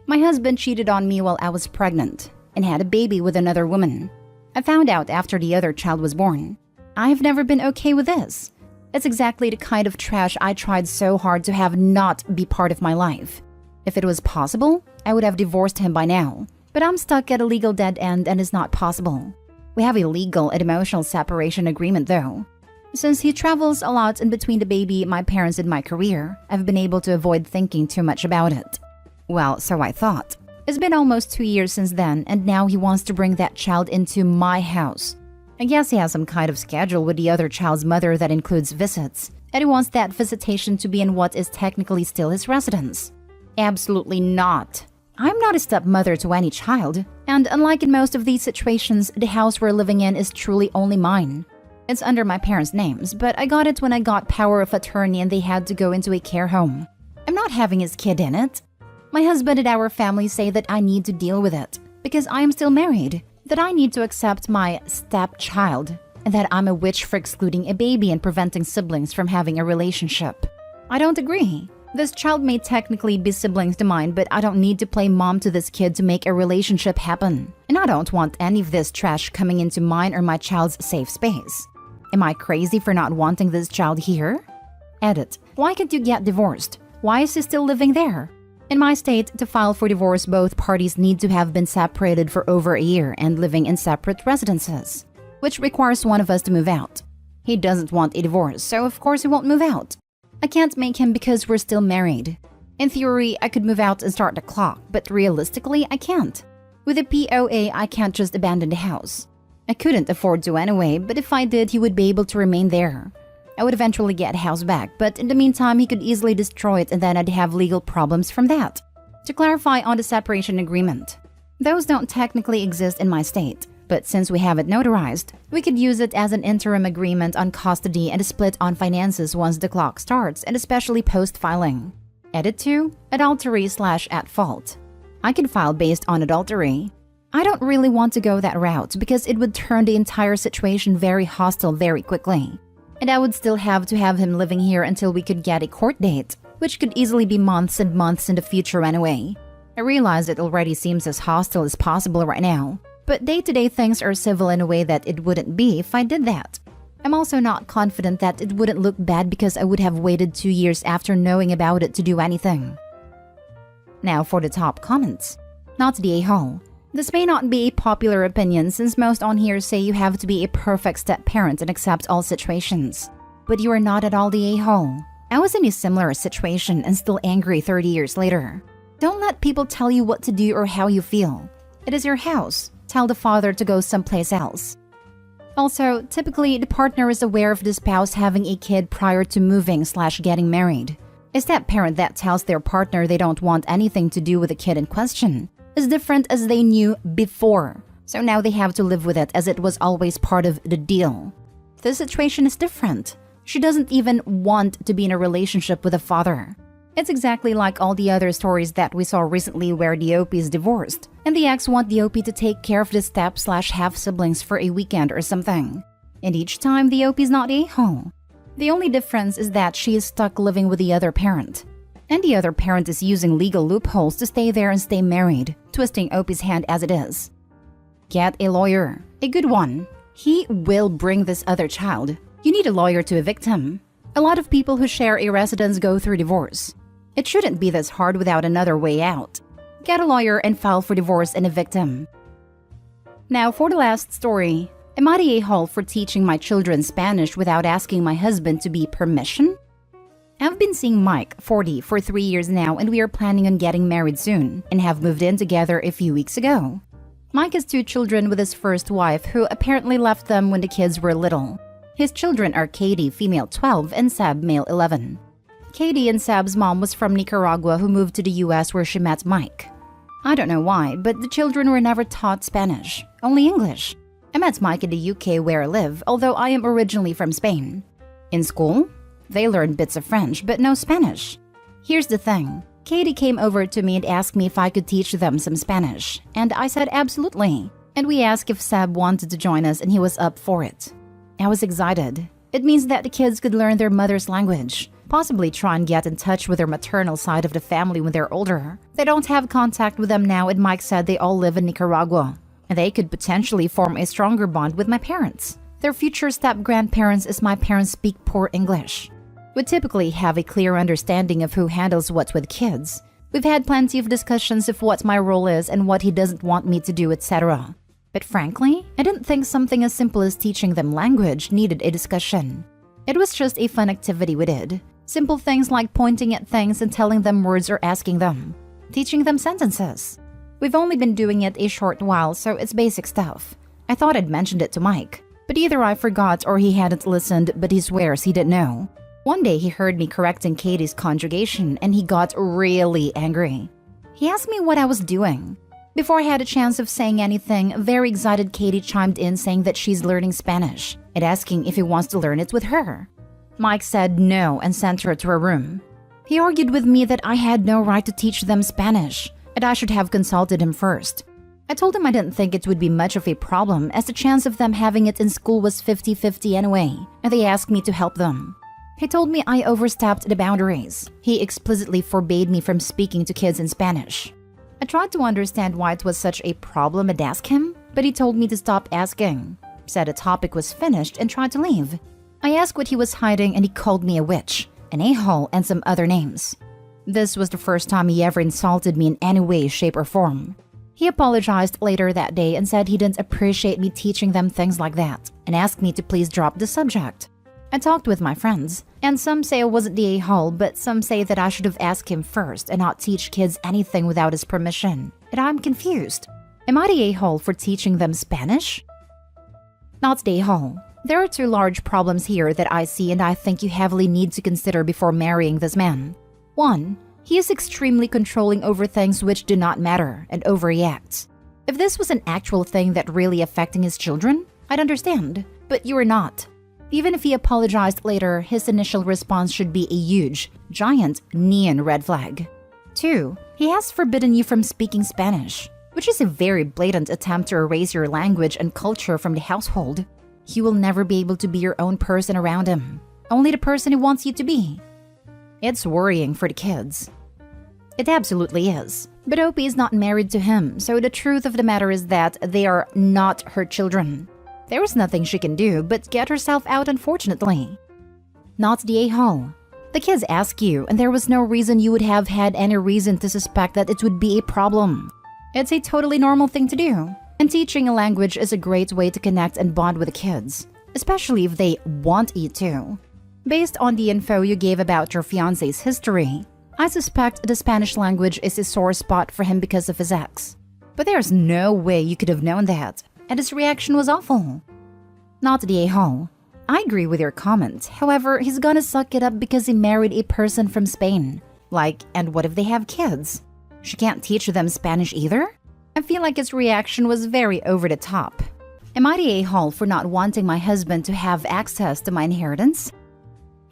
Speaker 1: My husband cheated on me while I was pregnant and had a baby with another woman. I found out after the other child was born. I've never been okay with this. It's exactly the kind of trash I tried so hard to have not be part of my life. If it was possible, I would have divorced him by now. But I'm stuck at a legal dead end and it's not possible. We have a legal and emotional separation agreement though. Since he travels a lot in between the baby, my parents, and my career, I've been able to avoid thinking too much about it. Well, so I thought. It's been almost 2 years since then, and now he wants to bring that child into my house. I guess he has some kind of schedule with the other child's mother that includes visits, and he wants that visitation to be in what is technically still his residence. Absolutely not. I'm not a stepmother to any child, and unlike in most of these situations, the house we're living in is truly only mine. It's under my parents' names, but I got it when I got power of attorney and they had to go into a care home. I'm not having his kid in it. My husband and our family say that I need to deal with it because I am still married, that I need to accept my stepchild, and that I'm a witch for excluding a baby and preventing siblings from having a relationship. I don't agree. This child may technically be siblings to mine, but I don't need to play mom to this kid to make a relationship happen. And I don't want any of this trash coming into mine or my child's safe space. Am I crazy for not wanting this child here? Edit. Why can't you get divorced? Why is he still living there? In my state, to file for divorce, both parties need to have been separated for over a year and living in separate residences, which requires one of us to move out. He doesn't want a divorce, so of course he won't move out. I can't make him because we're still married. In theory, I could move out and start the clock, but realistically, I can't. With a POA, I can't just abandon the house. I couldn't afford to anyway, but if I did, he would be able to remain there. I would eventually get the house back, but in the meantime, he could easily destroy it and then I'd have legal problems from that. To clarify on the separation agreement, those don't technically exist in my state, but since we have it notarized, we could use it as an interim agreement on custody and a split on finances once the clock starts, and especially post-filing. Edit 2. Adultery/at fault. I can file based on adultery. I don't really want to go that route because it would turn the entire situation very hostile very quickly. And I would still have to have him living here until we could get a court date, which could easily be months and months in the future anyway. I realize it already seems as hostile as possible right now, but day-to-day things are civil in a way that it wouldn't be if I did that. I'm also not confident that it wouldn't look bad because I would have waited 2 years after knowing about it to do anything. Now for the top comments. Not the a-hole. This may not be a popular opinion since most on here say you have to be a perfect step-parent and accept all situations. But you are not at all the a-hole. I was in a similar situation and still angry 30 years later. Don't let people tell you what to do or how you feel. It is your house. Tell the father to go someplace else. Also, typically the partner is aware of the spouse having a kid prior to moving/getting married. A step-parent that tells their partner they don't want anything to do with the kid in question is different as they knew before, so now they have to live with it as it was always part of the deal. This situation is different. She doesn't even want to be in a relationship with a father. It's exactly like all the other stories that we saw recently where the OP is divorced, and the ex want the OP to take care of the step/half siblings for a weekend or something. And each time the OP is not a-hole. The only difference is that she is stuck living with the other parent. And the other parent is using legal loopholes to stay there and stay married, twisting OP's hand as it is. Get a lawyer. A good one. He will bring this other child. You need a lawyer to evict him. A lot of people who share a residence go through divorce. It shouldn't be this hard without another way out. Get a lawyer and file for divorce and evict him. Now for the last story. Am I the a-hole for teaching my children Spanish without asking my husband to be permission? I've I've been seeing Mike, 40, for 3 years now, and we are planning on getting married soon and have moved in together a few weeks ago. Mike has 2 children with his first wife, who apparently left them when the kids were little. His children are Katie, female 12, and Sab, male 11. Katie and Sab's mom was from Nicaragua, who moved to the US where she met Mike. I don't know why, but the children were never taught Spanish, only English. I met Mike in the UK where I live, although I am originally from Spain. In school, they learned bits of French, but no Spanish. Here's the thing. Katie came over to me and asked me if I could teach them some Spanish, and I said absolutely. And we asked if Sab wanted to join us, and he was up for it. I was excited. It means that the kids could learn their mother's language, possibly try and get in touch with their maternal side of the family when they're older. They don't have contact with them now, and Mike said they all live in Nicaragua, and they could potentially form a stronger bond with my parents. Their future step-grandparents, as my parents speak poor English. We typically have a clear understanding of who handles what with kids. We've had plenty of discussions of what my role is and what he doesn't want me to do, etc. But frankly, I didn't think something as simple as teaching them language needed a discussion. It was just a fun activity we did. Simple things like pointing at things and telling them words or asking them. Teaching them sentences. We've only been doing it a short while, so it's basic stuff. I thought I'd mentioned it to Mike, but either I forgot or he hadn't listened, but he swears he didn't know. One day he heard me correcting Katie's conjugation and he got really angry. He asked me what I was doing. Before I had a chance of saying anything, very excited Katie chimed in saying that she's learning Spanish and asking if he wants to learn it with her. Mike said no and sent her to her room. He argued with me that I had no right to teach them Spanish and I should have consulted him first. I told him I didn't think it would be much of a problem as the chance of them having it in school was 50-50 anyway, and they asked me to help them. He told me I overstepped the boundaries. He explicitly forbade me from speaking to kids in Spanish. I tried to understand why it was such a problem and ask him, but he told me to stop asking, said the topic was finished and tried to leave. I asked what he was hiding and he called me a witch, an a-hole, and some other names. This was the first time he ever insulted me in any way, shape, or form. He apologized later that day and said he didn't appreciate me teaching them things like that and asked me to please drop the subject. I talked with my friends, and some say I wasn't the a-hole, but some say that I should have asked him first and not teach kids anything without his permission. And I'm confused. Am I the a-hole for teaching them Spanish? Not the a-hole. There are 2 large problems here that I see and I think you heavily need to consider before marrying this man. 1. He is extremely controlling over things which do not matter and overreacts. If this was an actual thing that really affecting his children, I'd understand, but you are not. Even if he apologized later, his initial response should be a huge, giant, neon red flag. 2. He has forbidden you from speaking Spanish, which is a very blatant attempt to erase your language and culture from the household. You will never be able to be your own person around him, only the person he wants you to be. It's worrying for the kids. It absolutely is. But Opie is not married to him, so the truth of the matter is that they are not her children. There is nothing she can do but get herself out, unfortunately. Not the a-hole. The kids ask you, and there was no reason you would have had any reason to suspect that it would be a problem. It's a totally normal thing to do, and teaching a language is a great way to connect and bond with the kids, especially if they want you to. Based on the info you gave about your fiancé's history, I suspect the Spanish language is a sore spot for him because of his ex. But there's no way you could have known that, and his reaction was awful. Not the a-hole. I agree with your comment, however, he's gonna suck it up because he married a person from Spain. Like, and what if they have kids? She can't teach them Spanish either? I feel like his reaction was very over the top. Am I the a-hole for not wanting my husband to have access to my inheritance?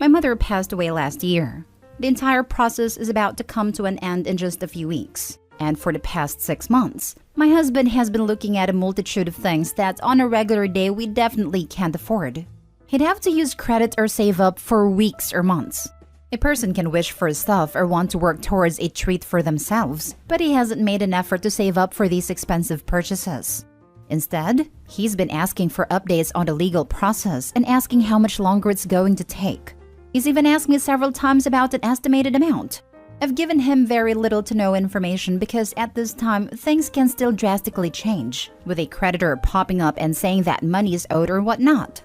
Speaker 1: My mother passed away last year. The entire process is about to come to an end in just a few weeks. And for the past 6 months, my husband has been looking at a multitude of things that on a regular day we definitely can't afford. He'd have to use credit or save up for weeks or months. A person can wish for stuff or want to work towards a treat for themselves, but he hasn't made an effort to save up for these expensive purchases. Instead, he's been asking for updates on the legal process and asking how much longer it's going to take. He's even asked me several times about an estimated amount. I've given him very little to no information because at this time, things can still drastically change, with a creditor popping up and saying that money is owed or whatnot.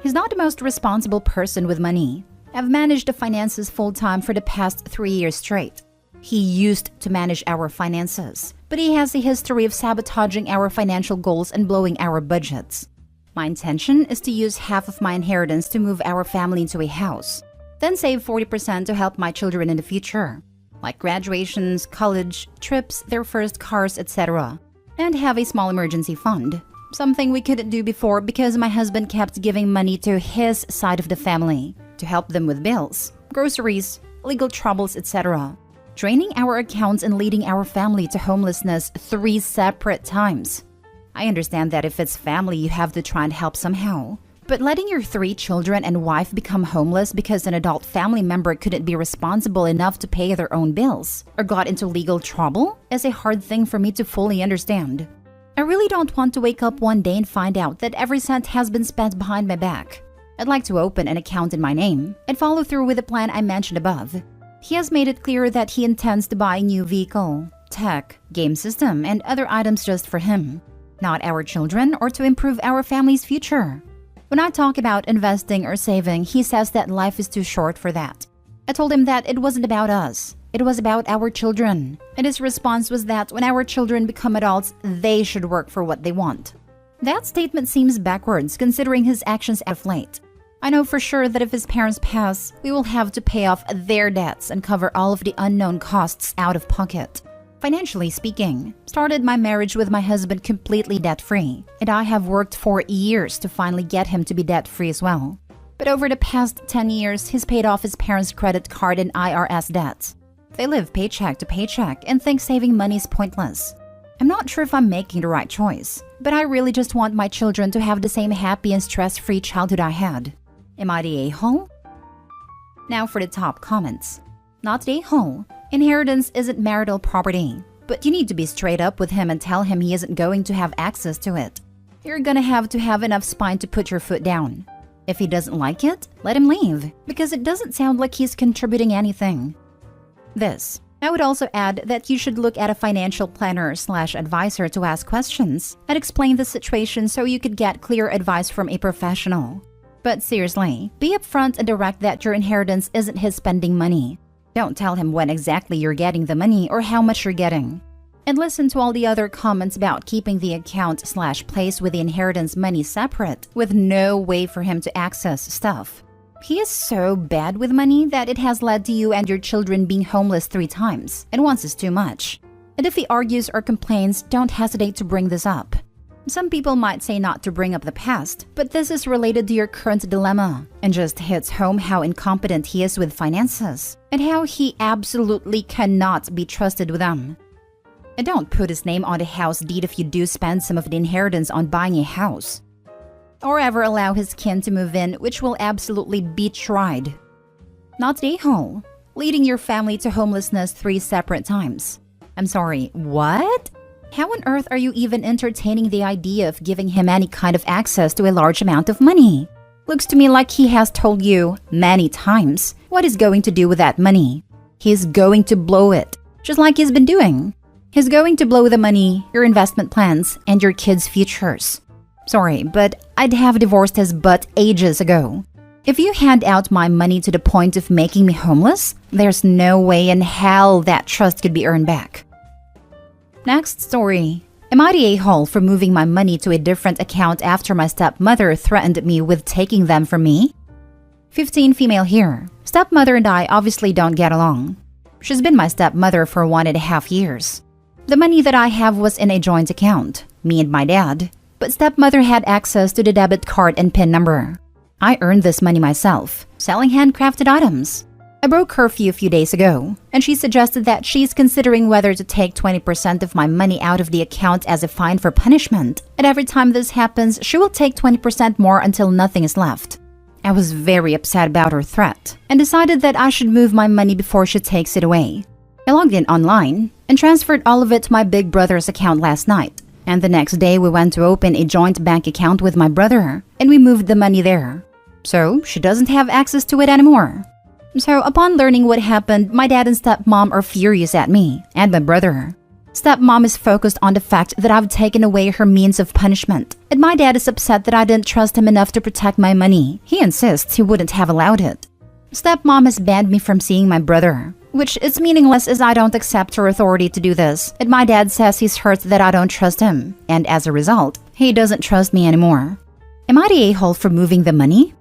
Speaker 1: He's not the most responsible person with money. I've managed the finances full-time for the past 3 years straight. He used to manage our finances, but he has a history of sabotaging our financial goals and blowing our budgets. My intention is to use half of my inheritance to move our family into a house, then save 40% to help my children in the future, like graduations, college, trips, their first cars, etc., and have a small emergency fund. Something we couldn't do before because my husband kept giving money to his side of the family to help them with bills, groceries, legal troubles, etc., draining our accounts and leading our family to homelessness 3 separate times. I understand that if it's family, you have to try and help somehow. But letting your 3 children and wife become homeless because an adult family member couldn't be responsible enough to pay their own bills or got into legal trouble is a hard thing for me to fully understand. I really don't want to wake up one day and find out that every cent has been spent behind my back. I'd like to open an account in my name and follow through with the plan I mentioned above. He has made it clear that he intends to buy a new vehicle, tech, game system, and other items just for him, not our children or to improve our family's future. When I talk about investing or saving, he says that life is too short for that. I told him that it wasn't about us. It was about our children. And his response was that when our children become adults, they should work for what they want. That statement seems backwards considering his actions of late. I know for sure that if his parents pass, we will have to pay off their debts and cover all of the unknown costs out of pocket. Financially speaking, started my marriage with my husband completely debt-free, and I have worked for years to finally get him to be debt-free as well. But over the past 10 years, he's paid off his parents' credit card and IRS debts. They live paycheck to paycheck and think saving money is pointless. I'm not sure if I'm making the right choice, but I really just want my children to have the same happy and stress-free childhood I had. Am I the a-hole? Now for the top comments. Not the a-hole. Inheritance isn't marital property, but you need to be straight up with him and tell him he isn't going to have access to it. You're gonna have to have enough spine to put your foot down. If he doesn't like it, let him leave, because it doesn't sound like he's contributing anything. This. I would also add that you should look at a financial planner/advisor to ask questions and explain the situation so you could get clear advice from a professional. But seriously, be upfront and direct that your inheritance isn't his spending money. Don't tell him when exactly you're getting the money or how much you're getting. And listen to all the other comments about keeping the account/place with the inheritance money separate with no way for him to access stuff. He is so bad with money that it has led to you and your children being homeless 3 times, and once is too much. And if he argues or complains, don't hesitate to bring this up. Some people might say not to bring up the past, but this is related to your current dilemma and just hits home how incompetent he is with finances and how he absolutely cannot be trusted with them. And don't put his name on the house deed if you do spend some of the inheritance on buying a house. Or ever allow his kin to move in, which will absolutely be tried. Not the a-hole. Leading your family to homelessness 3 separate times. I'm sorry, what? How on earth are you even entertaining the idea of giving him any kind of access to a large amount of money? Looks to me like he has told you many times what he's going to do with that money. He's going to blow it, just like he's been doing. He's going to blow the money, your investment plans, and your kids' futures. Sorry, but I'd have divorced his butt ages ago. If you hand out my money to the point of making me homeless, there's no way in hell that trust could be earned back. Next story. Am I the a-hole for moving my money to a different account after my stepmother threatened me with taking them from me? 15 female here. Stepmother and I obviously don't get along. She's been my stepmother for 1.5 years. The money that I have was in a joint account, me and my dad, but stepmother had access to the debit card and PIN number. I earned this money myself, selling handcrafted items. I broke curfew a few days ago, and she suggested that she's considering whether to take 20% of my money out of the account as a fine for punishment, and every time this happens, she will take 20% more until nothing is left. I was very upset about her threat, and decided that I should move my money before she takes it away. I logged in online, and transferred all of it to my big brother's account last night, and the next day we went to open a joint bank account with my brother, and we moved the money there. So, she doesn't have access to it anymore. So, upon learning what happened, my dad and stepmom are furious at me and my brother. Stepmom is focused on the fact that I've taken away her means of punishment, and my dad is upset that I didn't trust him enough to protect my money. He insists he wouldn't have allowed it. Stepmom has banned me from seeing my brother, which is meaningless as I don't accept her authority to do this, and my dad says he's hurt that I don't trust him, and as a result, he doesn't trust me anymore. Am I the a-hole for moving the money?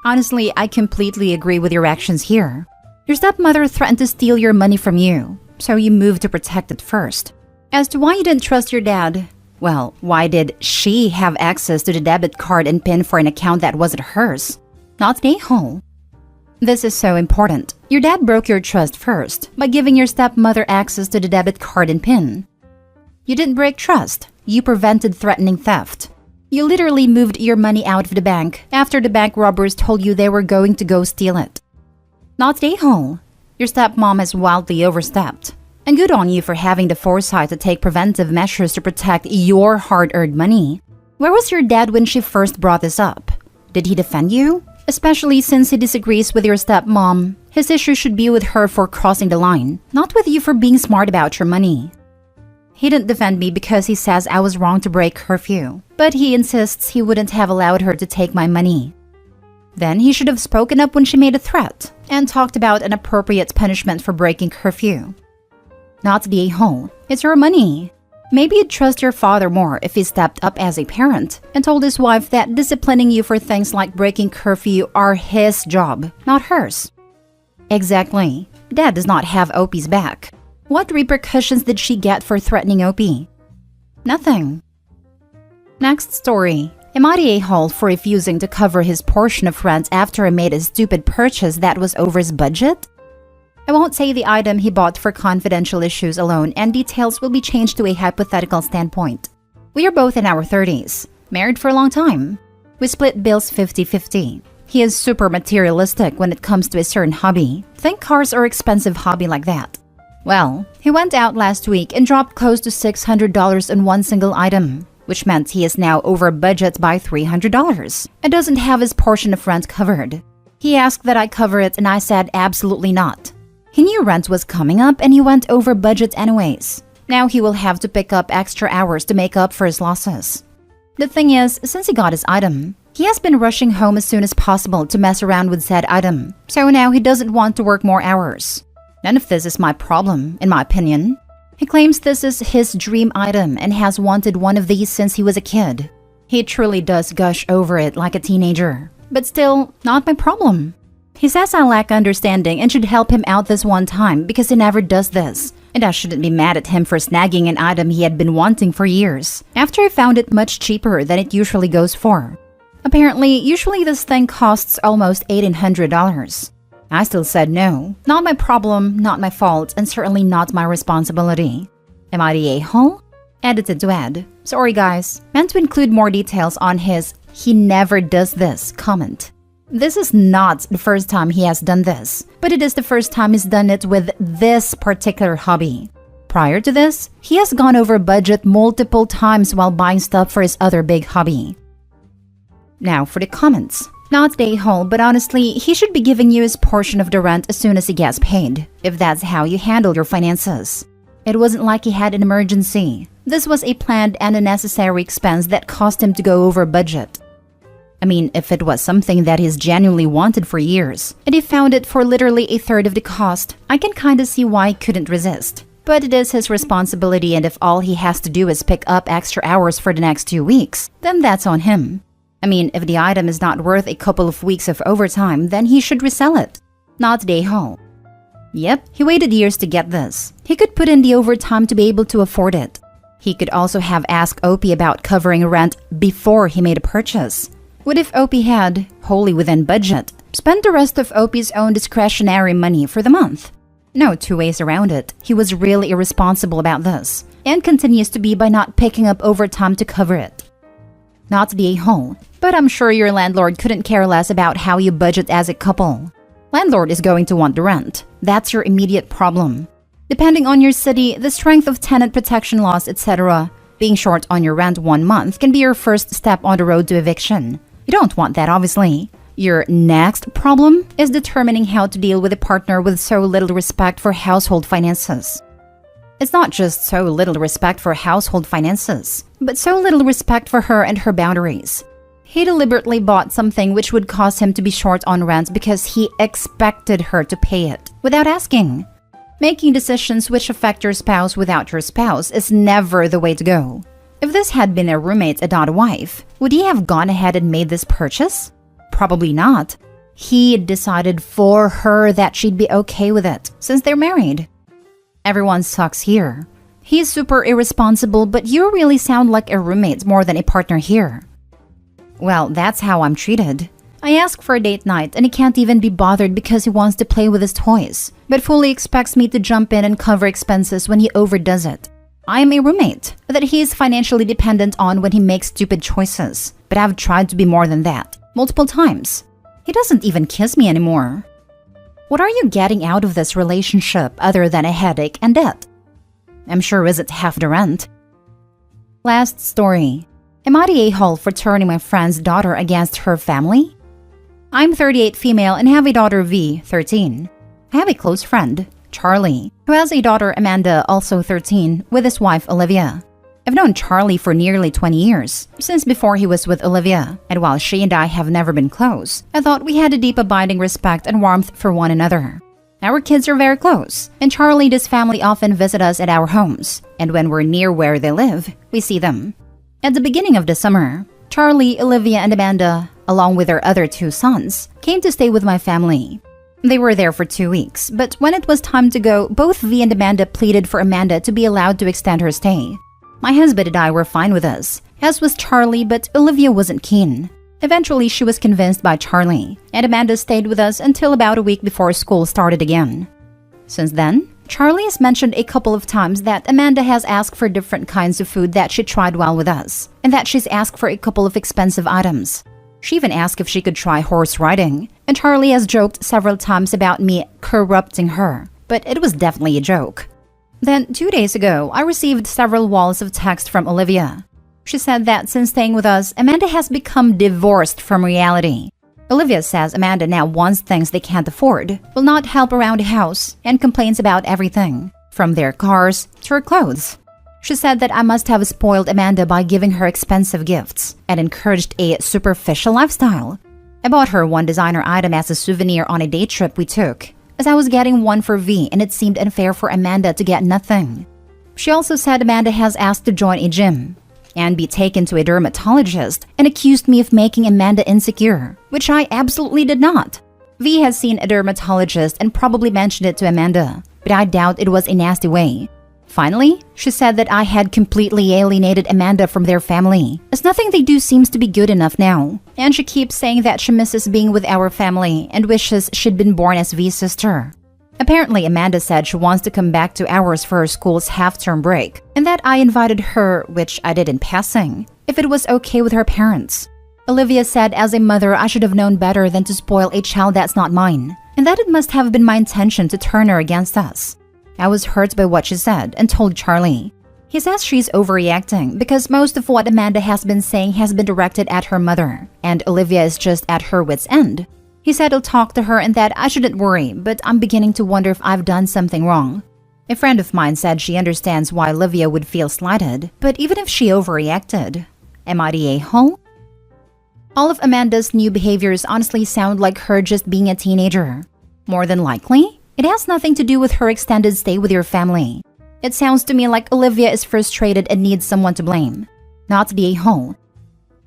Speaker 1: Honestly, I completely agree with your actions here. Your stepmother threatened to steal your money from you, so you moved to protect it first. As to why you didn't trust your dad, well, why did she have access to the debit card and PIN for an account that wasn't hers? Not the a-hole. This is so important. Your dad broke your trust first by giving your stepmother access to the debit card and PIN. You didn't break trust. You prevented threatening theft. You literally moved your money out of the bank after the bank robbers told you they were going to go steal it. Not the a-hole. Your stepmom has wildly overstepped. And good on you for having the foresight to take preventive measures to protect your hard-earned money. Where was your dad when she first brought this up? Did he defend you? Especially since he disagrees with your stepmom, his issue should be with her for crossing the line, not with you for being smart about your money. He didn't defend me because he says I was wrong to break curfew, but he insists he wouldn't have allowed her to take my money. Then he should have spoken up when she made a threat and talked about an appropriate punishment for breaking curfew. Not the a-hole. It's your money. Maybe you'd trust your father more if he stepped up as a parent and told his wife that disciplining you for things like breaking curfew are his job, not hers. Exactly. Dad does not have Opie's back. What repercussions did she get for threatening Opie? Nothing. Next story. Am I the a-hole for refusing to cover his portion of rent after I made a stupid purchase that was over his budget? I won't say the item he bought for confidential issues alone, and details will be changed to a hypothetical standpoint. We are both in our 30s, married for a long time. We split bills 50-50. He is super materialistic when it comes to a certain hobby. Think cars or expensive hobby like that. Well, he went out last week and dropped close to $600 on one single item, which meant he is now over budget by $300 and doesn't have his portion of rent covered. He asked that I cover it and I said absolutely not. He knew rent was coming up and he went over budget anyways. Now he will have to pick up extra hours to make up for his losses. The thing is, since he got his item, he has been rushing home as soon as possible to mess around with said item, so now he doesn't want to work more hours. None of this is my problem, in my opinion. He claims this is his dream item and has wanted one of these since he was a kid. He truly does gush over it like a teenager, but still, not my problem. He says I lack understanding and should help him out this one time because he never does this, and I shouldn't be mad at him for snagging an item he had been wanting for years, after I found it much cheaper than it usually goes for. Apparently, usually this thing costs almost $1,800. I still said no. Not my problem, not my fault, and certainly not my responsibility. Am I the a-hole? Edited to add. Sorry guys, meant to include more details on his "he never does this" comment. This is not the first time he has done this, but it is the first time he's done it with this particular hobby. Prior to this, he has gone over budget multiple times while buying stuff for his other big hobby. Now for the comments. Not the a-hole, but honestly, he should be giving you his portion of the rent as soon as he gets paid, if that's how you handle your finances. It wasn't like he had an emergency. This was a planned and a necessary expense that cost him to go over budget. I mean, if it was something that he's genuinely wanted for years, and he found it for literally a third of the cost, I can kinda see why he couldn't resist. But it is his responsibility, and if all he has to do is pick up extra hours for the next 2 weeks, then that's on him. I mean, if the item is not worth a couple of weeks of overtime, then he should resell it. Not the a-hole. Yep, he waited years to get this. He could put in the overtime to be able to afford it. He could also have asked Opie about covering rent before he made a purchase. What if Opie had, wholly within budget, spent the rest of Opie's own discretionary money for the month? No two ways around it. He was really irresponsible about this, and continues to be by not picking up overtime to cover it. Not the a-hole, but I'm sure your landlord couldn't care less about how you budget as a couple. Landlord is going to want the rent. That's your immediate problem. Depending on your city, the strength of tenant protection laws, etc., being short on your rent 1 month can be your first step on the road to eviction. You don't want that, obviously. Your next problem is determining how to deal with a partner with so little respect for household finances. It's not just so little respect for household finances, but so little respect for her and her boundaries. He deliberately bought something which would cause him to be short on rent because he expected her to pay it without asking. Making decisions which affect your spouse without your spouse is never the way to go. If this had been a roommate and not a wife, would he have gone ahead and made this purchase? Probably not. He decided for her that she'd be okay with it since they're married. Everyone sucks here. He's super irresponsible, but you really sound like a roommate more than a partner here. Well, that's how I'm treated. I ask for a date night and he can't even be bothered because he wants to play with his toys, but fully expects me to jump in and cover expenses when he overdoes it. I am a roommate that he is financially dependent on when he makes stupid choices, but I've tried to be more than that, multiple times. He doesn't even kiss me anymore. What are you getting out of this relationship other than a headache and debt? I'm sure is it half the rent. Last story. Am I the a-hole for turning my friend's daughter against her family? I'm 38 female and have a daughter V, 13. I have a close friend, Charlie, who has a daughter Amanda, also 13, with his wife Olivia. I've known Charlie for nearly 20 years, since before he was with Olivia, and while she and I have never been close, I thought we had a deep abiding respect and warmth for one another. Our kids are very close, and Charlie and his family often visit us at our homes, and when we're near where they live, we see them. At the beginning of the summer, Charlie, Olivia, and Amanda, along with their other 2 sons, came to stay with my family. They were there for 2 weeks, but when it was time to go, both V and Amanda pleaded for Amanda to be allowed to extend her stay. My husband and I were fine with this, as was Charlie, but Olivia wasn't keen. Eventually, she was convinced by Charlie, and Amanda stayed with us until about a week before school started again. Since then, Charlie has mentioned a couple of times that Amanda has asked for different kinds of food that she tried while with us, and that she's asked for a couple of expensive items. She even asked if she could try horse riding, and Charlie has joked several times about me corrupting her, but it was definitely a joke. Then, 2 days ago, I received several walls of text from Olivia. She said that since staying with us, Amanda has become divorced from reality. Olivia says Amanda now wants things they can't afford, will not help around the house, and complains about everything, from their cars to her clothes. She said that I must have spoiled Amanda by giving her expensive gifts and encouraged a superficial lifestyle. I bought her one designer item as a souvenir on a day trip we took, as I was getting one for V and it seemed unfair for Amanda to get nothing. She also said Amanda has asked to join a gym and be taken to a dermatologist and accused me of making Amanda insecure, which I absolutely did not. V has seen a dermatologist and probably mentioned it to Amanda, but I doubt it was a nasty way. Finally, she said that I had completely alienated Amanda from their family, as nothing they do seems to be good enough now. And she keeps saying that she misses being with our family and wishes she'd been born as V's sister. Apparently, Amanda said she wants to come back to ours for her school's half-term break, and that I invited her, which I did in passing, if it was okay with her parents. Olivia said as a mother I should have known better than to spoil a child that's not mine, and that it must have been my intention to turn her against us. I was hurt by what she said and told Charlie. He says she's overreacting because most of what Amanda has been saying has been directed at her mother, and Olivia is just at her wit's end. He said he'll talk to her and that I shouldn't worry, but I'm beginning to wonder if I've done something wrong. A friend of mine said she understands why Olivia would feel slighted, but even if she overreacted, am I the a-hole? All of Amanda's new behaviors honestly sound like her just being a teenager. More than likely, it has nothing to do with her extended stay with your family. It sounds to me like Olivia is frustrated and needs someone to blame, not the a-hole.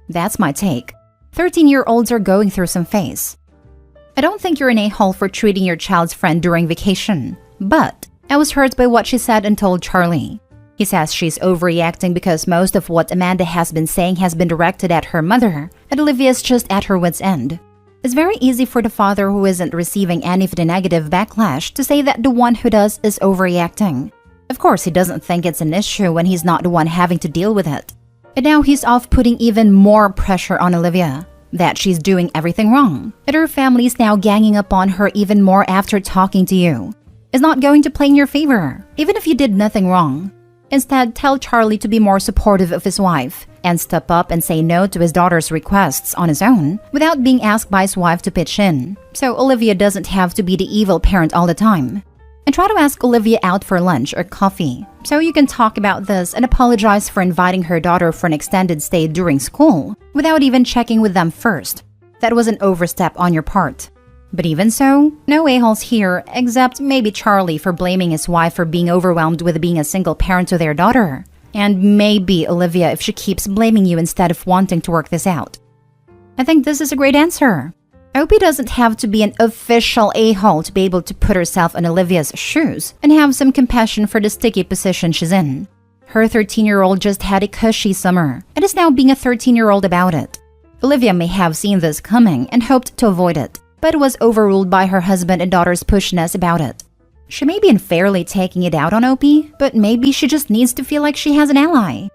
Speaker 1: That's my take. 13-year-olds are going through some phase. I don't think you're an a-hole for treating your child's friend during vacation, but I was hurt by what she said and told Charlie. He says she's overreacting because most of what Amanda has been saying has been directed at her mother, and Olivia's just at her wit's end. It's very easy for the father who isn't receiving any of the negative backlash to say that the one who does is overreacting. Of course, he doesn't think it's an issue when he's not the one having to deal with it. And now he's off putting even more pressure on Olivia, that she's doing everything wrong, and her family's now ganging up on her even more after talking to you. It's not going to play in your favor, even if you did nothing wrong. Instead, tell Charlie to be more supportive of his wife and step up and say no to his daughter's requests on his own without being asked by his wife to pitch in, so Olivia doesn't have to be the evil parent all the time. And try to ask Olivia out for lunch or coffee So you can talk about this and apologize for inviting her daughter for an extended stay during school without even checking with them first. That was an overstep on your part. But even so, no a-holes here except maybe Charlie for blaming his wife for being overwhelmed with being a single parent to their daughter. And maybe Olivia if she keeps blaming you instead of wanting to work this out. I think this is a great answer. Opie doesn't have to be an official a-hole to be able to put herself in Olivia's shoes and have some compassion for the sticky position she's in. Her 13-year-old just had a cushy summer and is now being a 13-year-old about it. Olivia may have seen this coming and hoped to avoid it, but was overruled by her husband and daughter's pushiness about it. She may be unfairly taking it out on Opie, but maybe she just needs to feel like she has an ally.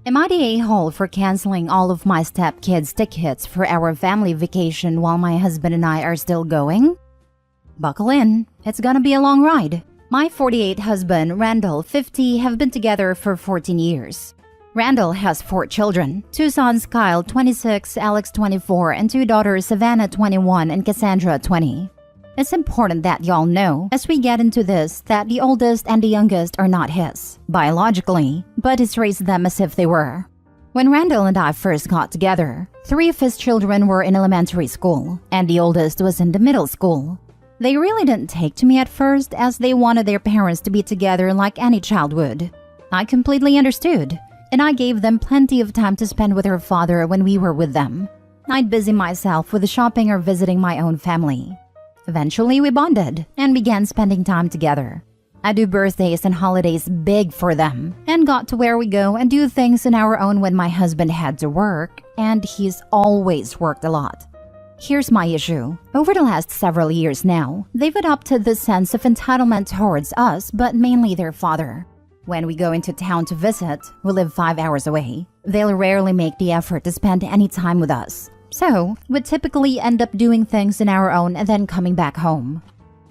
Speaker 1: Am I the a-hole for canceling all of my stepkids' tickets for our family vacation while my husband and I are still going? Buckle in, it's gonna be a long ride. My 48 husband, Randall, 50, have been together for 14 years. Randall has 4 children, 2 sons, Kyle, 26, Alex, 24, and 2 daughters, Savannah, 21, and Cassandra, 20. It's important that y'all know, as we get into this, that the oldest and the youngest are not his, biologically, but he's raised them as if they were. When Randall and I first got together, 3 of his children were in elementary school, and the oldest was in the middle school. They really didn't take to me at first, as they wanted their parents to be together like any child would. I completely understood, and I gave them plenty of time to spend with her father when we were with them. I'd busy myself with shopping or visiting my own family. Eventually, we bonded and began spending time together. I do birthdays and holidays big for them and got to where we go and do things on our own when my husband had to work, and he's always worked a lot. Here's my issue. Over the last several years now, they've adopted this sense of entitlement towards us, but mainly their father. When we go into town to visit, we live 5 hours away. They'll rarely make the effort to spend any time with us. So, we typically end up doing things on our own and then coming back home.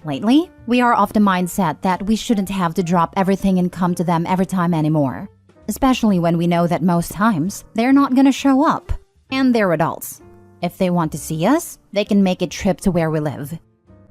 Speaker 1: Lately, we are of the mindset that we shouldn't have to drop everything and come to them every time anymore. Especially when we know that most times, they're not gonna show up. And they're adults. If they want to see us, they can make a trip to where we live.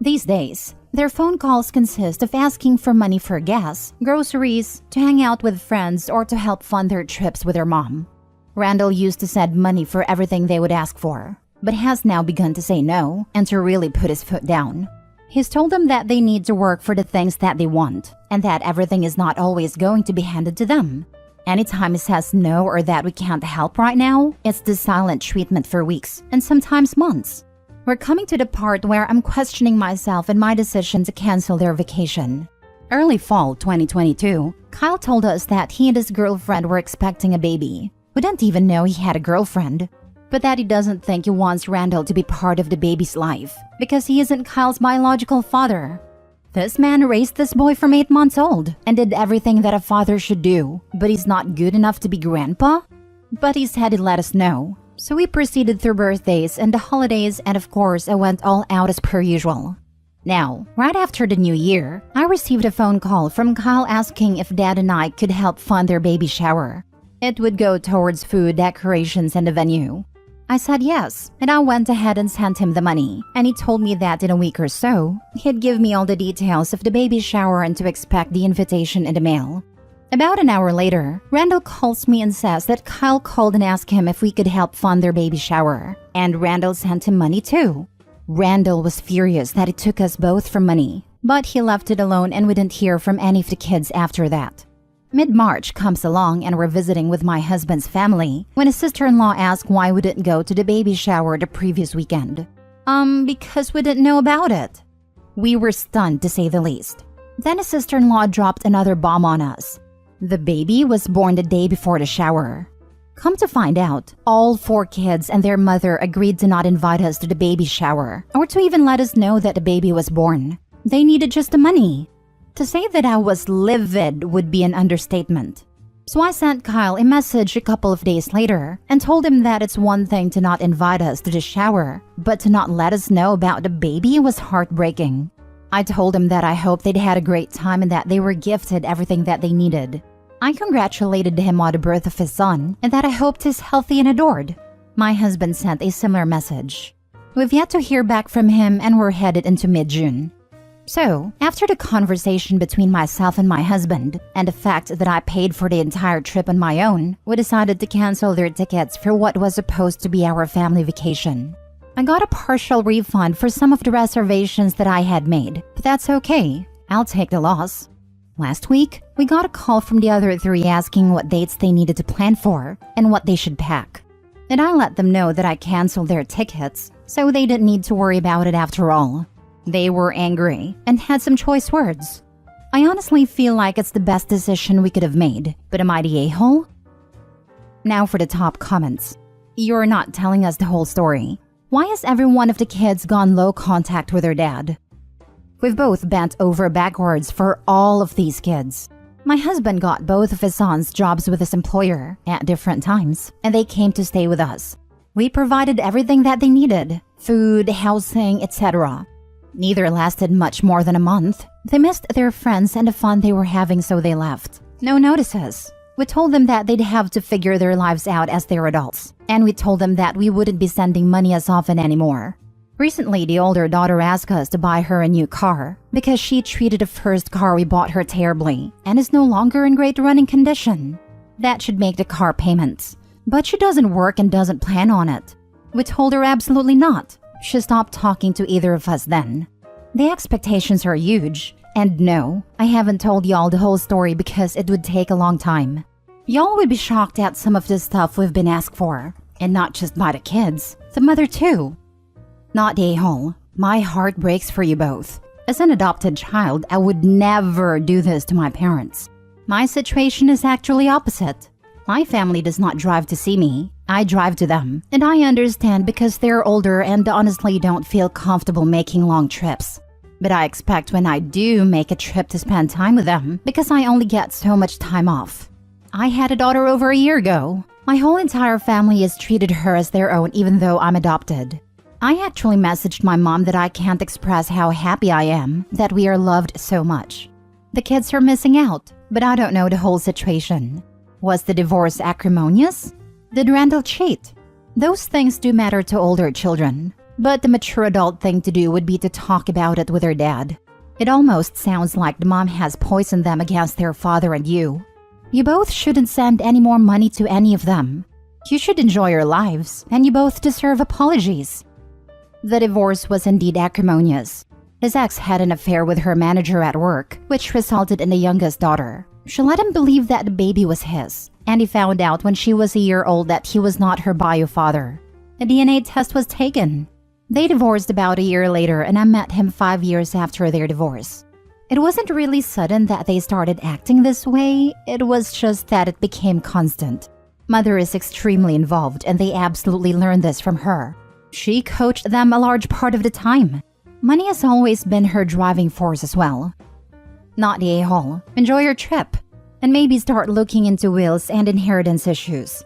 Speaker 1: These days, their phone calls consist of asking for money for gas, groceries, to hang out with friends, or to help fund their trips with their mom. Randall used to send money for everything they would ask for, but has now begun to say no and to really put his foot down. He's told them that they need to work for the things that they want, and that everything is not always going to be handed to them. Anytime he says no or that we can't help right now, it's the silent treatment for weeks and sometimes months. We're coming to the part where I'm questioning myself and my decision to cancel their vacation. Early fall 2022, Kyle told us that he and his girlfriend were expecting a baby. We didn't even know he had a girlfriend, but that he doesn't think he wants Randall to be part of the baby's life because he isn't Kyle's biological father. This man raised this boy from 8 months old and did everything that a father should do, but he's not good enough to be grandpa? But he said he'd let us know. So we proceeded through birthdays and the holidays, and of course I went all out as per usual. Now, right after the new year, I received a phone call from Kyle asking if Dad and I could help fund their baby shower. It would go towards food, decorations, and the venue. I said yes, and I went ahead and sent him the money, and he told me that in a week or so, he'd give me all the details of the baby shower and to expect the invitation in the mail. About an hour later, Randall calls me and says that Kyle called and asked him if we could help fund their baby shower, and Randall sent him money too. Randall was furious that it took us both for money, but he left it alone and we didn't hear from any of the kids after that. Mid-March comes along and we're visiting with my husband's family when his sister-in-law asked why we didn't go to the baby shower the previous weekend. Because we didn't know about it. We were stunned to say the least. Then his sister-in-law dropped another bomb on us. The baby was born the day before the shower. Come to find out, all 4 kids and their mother agreed to not invite us to the baby shower or to even let us know that the baby was born. They needed just the money. To say that I was livid would be an understatement. So I sent Kyle a message a couple of days later and told him that it's one thing to not invite us to the shower, but to not let us know about the baby was heartbreaking. I told him that I hoped they'd had a great time and that they were gifted everything that they needed. I congratulated him on the birth of his son and that I hoped he's healthy and adored. My husband sent a similar message. We've yet to hear back from him and we're headed into mid-June. So, after the conversation between myself and my husband, and the fact that I paid for the entire trip on my own, we decided to cancel their tickets for what was supposed to be our family vacation. I got a partial refund for some of the reservations that I had made, but that's okay. I'll take the loss. Last week, we got a call from the other three asking what dates they needed to plan for and what they should pack. And I let them know that I canceled their tickets, so they didn't need to worry about it after all. They were angry and had some choice words. I honestly feel like it's the best decision we could have made, but am I the a-hole? Now for the top comments. You're not telling us the whole story. Why has every one of the kids gone low contact with their dad? We've both bent over backwards for all of these kids. My husband got both of his sons jobs with his employer at different times, and they came to stay with us. We provided everything that they needed, food, housing, etc. Neither lasted much more than a month. They missed their friends and the fun they were having, so they left. No notices. We told them that they'd have to figure their lives out as they're adults, and we told them that we wouldn't be sending money as often anymore. Recently, the older daughter asked us to buy her a new car because she treated the first car we bought her terribly and is no longer in great running condition. That should make the car payments. But she doesn't work and doesn't plan on it. We told her absolutely not. She stopped talking to either of us then. The expectations are huge. And no, I haven't told y'all the whole story because it would take a long time. Y'all would be shocked at some of the stuff we've been asked for. And not just by the kids, the mother too. Not the a-hole. My heart breaks for you both. As an adopted child, I would never do this to my parents. My situation is actually opposite. My family does not drive to see me. I drive to them, and I understand because they're older and honestly don't feel comfortable making long trips. But I expect when I do make a trip to spend time with them because I only get so much time off. I had a daughter over a year ago. My whole entire family has treated her as their own even though I'm adopted. I actually messaged my mom that I can't express how happy I am that we are loved so much. The kids are missing out, but I don't know the whole situation. Was the divorce acrimonious? Did Randall cheat? Those things do matter to older children, but the mature adult thing to do would be to talk about it with her dad. It almost sounds like the mom has poisoned them against their father and you. You both shouldn't send any more money to any of them. You should enjoy your lives, and you both deserve apologies. The divorce was indeed acrimonious. His ex had an affair with her manager at work, which resulted in the youngest daughter. She let him believe that the baby was his, and he found out when she was a year old that he was not her bio father. A DNA test was taken. They divorced about a year later, and I met him 5 years after their divorce. It wasn't really sudden that they started acting this way, it was just that it became constant. Mother is extremely involved, and they absolutely learned this from her. She coached them a large part of the time. Money has always been her driving force as well. Not the a-hole. Enjoy your trip. And maybe start looking into wills and inheritance issues.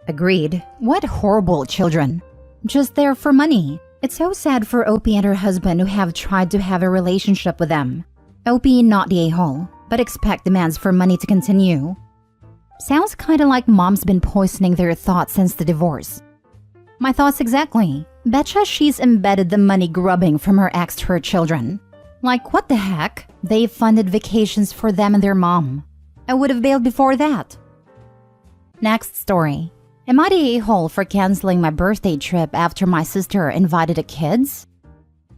Speaker 1: Agreed. What horrible children. Just there for money. It's so sad for Opie and her husband who have tried to have a relationship with them. Opie not the a-hole, but expect demands for money to continue. Sounds kinda like mom's been poisoning their thoughts since the divorce. My thoughts exactly. Betcha she's embedded the money grubbing from her ex to her children. Like, what the heck? They funded vacations for them and their mom. I would have bailed before that. Next story. Am I the a-hole for canceling my birthday trip after my sister invited the kids?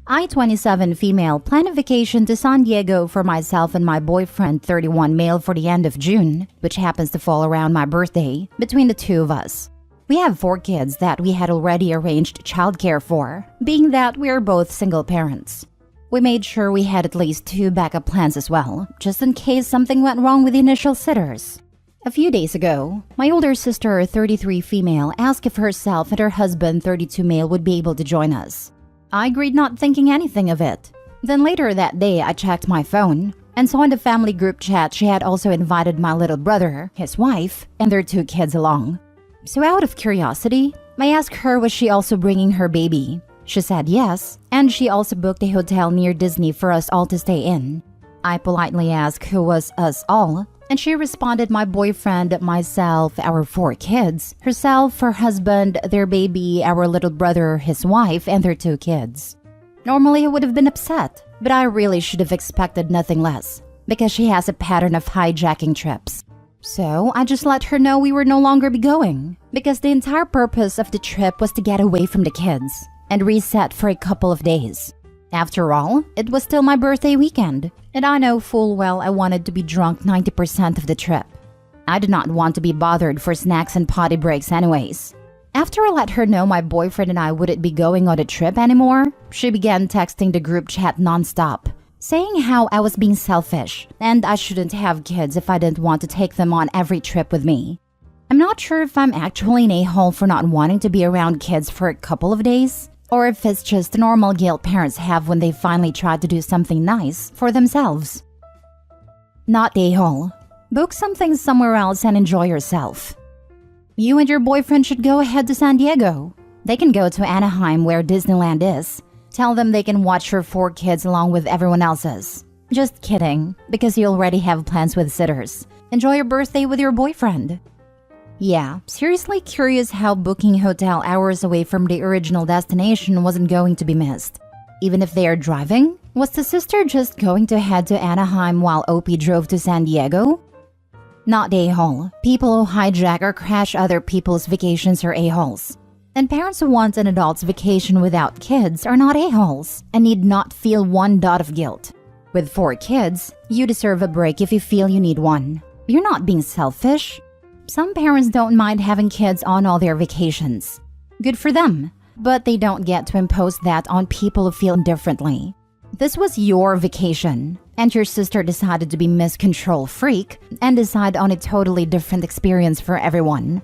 Speaker 1: I, 27 female, planned a vacation to San Diego for myself and my boyfriend, 31 male, for the end of June, which happens to fall around my birthday, between the two of us. We have 4 kids that we had already arranged childcare for, being that we are both single parents. We made sure we had at least 2 backup plans as well, just in case something went wrong with the initial sitters. A few days ago, my older sister, 33 female, asked if herself and her husband, 32 male, would be able to join us. I agreed, not thinking anything of it. Then later that day, I checked my phone and saw in the family group chat she had also invited my little brother, his wife, and their 2 kids along. So out of curiosity, I asked her was she also bringing her baby. She said yes, and she also booked a hotel near Disney for us all to stay in. I politely asked who was us all, and she responded my boyfriend, myself, our 4 kids, herself, her husband, their baby, our little brother, his wife, and their 2 kids. Normally I would have been upset, but I really should have expected nothing less, because she has a pattern of hijacking trips. So I just let her know we were no longer be going, because the entire purpose of the trip was to get away from the kids and reset for a couple of days. After all, it was still my birthday weekend, and I know full well I wanted to be drunk 90% of the trip. I did not want to be bothered for snacks and potty breaks anyways. After I let her know my boyfriend and I wouldn't be going on a trip anymore, she began texting the group chat nonstop, saying how I was being selfish and I shouldn't have kids if I didn't want to take them on every trip with me. I'm not sure if I'm actually an a-hole for not wanting to be around kids for a couple of days, or if it's just the normal guilt parents have when they finally try to do something nice for themselves. Not a-hole. Book something somewhere else and enjoy yourself. You and your boyfriend should go ahead to San Diego. They can go to Anaheim where Disneyland is. Tell them they can watch your 4 kids along with everyone else's. Just kidding, because you already have plans with sitters. Enjoy your birthday with your boyfriend. Yeah, seriously curious how booking hotel hours away from the original destination wasn't going to be missed. Even if they are driving, was the sister just going to head to Anaheim while OP drove to San Diego? Not a-hole. People who hijack or crash other people's vacations are a-holes. And parents who want an adult's vacation without kids are not a-holes and need not feel one dot of guilt. With 4 kids, you deserve a break if you feel you need one. You're not being selfish. Some parents don't mind having kids on all their vacations. Good for them, but they don't get to impose that on people who feel differently. This was your vacation, and your sister decided to be Miss Control Freak and decide on a totally different experience for everyone.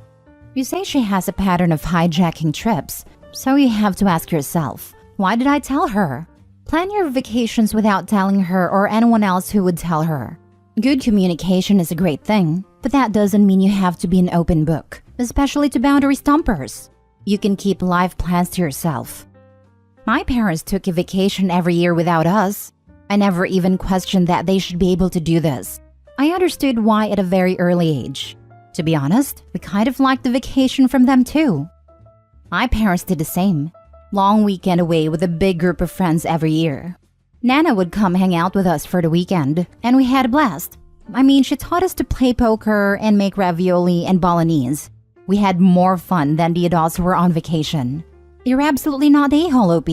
Speaker 1: You say she has a pattern of hijacking trips, so you have to ask yourself, why did I tell her? Plan your vacations without telling her or anyone else who would tell her. Good communication is a great thing, but that doesn't mean you have to be an open book, especially to boundary stompers. You can keep life plans to yourself. My parents took a vacation every year without us. I never even questioned that they should be able to do this. I understood why at a very early age. To be honest, we kind of liked the vacation from them too. My parents did the same. Long weekend away with a big group of friends every year. Nana would come hang out with us for the weekend, and we had a blast. I mean, she taught us to play poker and make ravioli and bolognese. We had more fun than the adults who were on vacation. You're absolutely not a-hole, OP.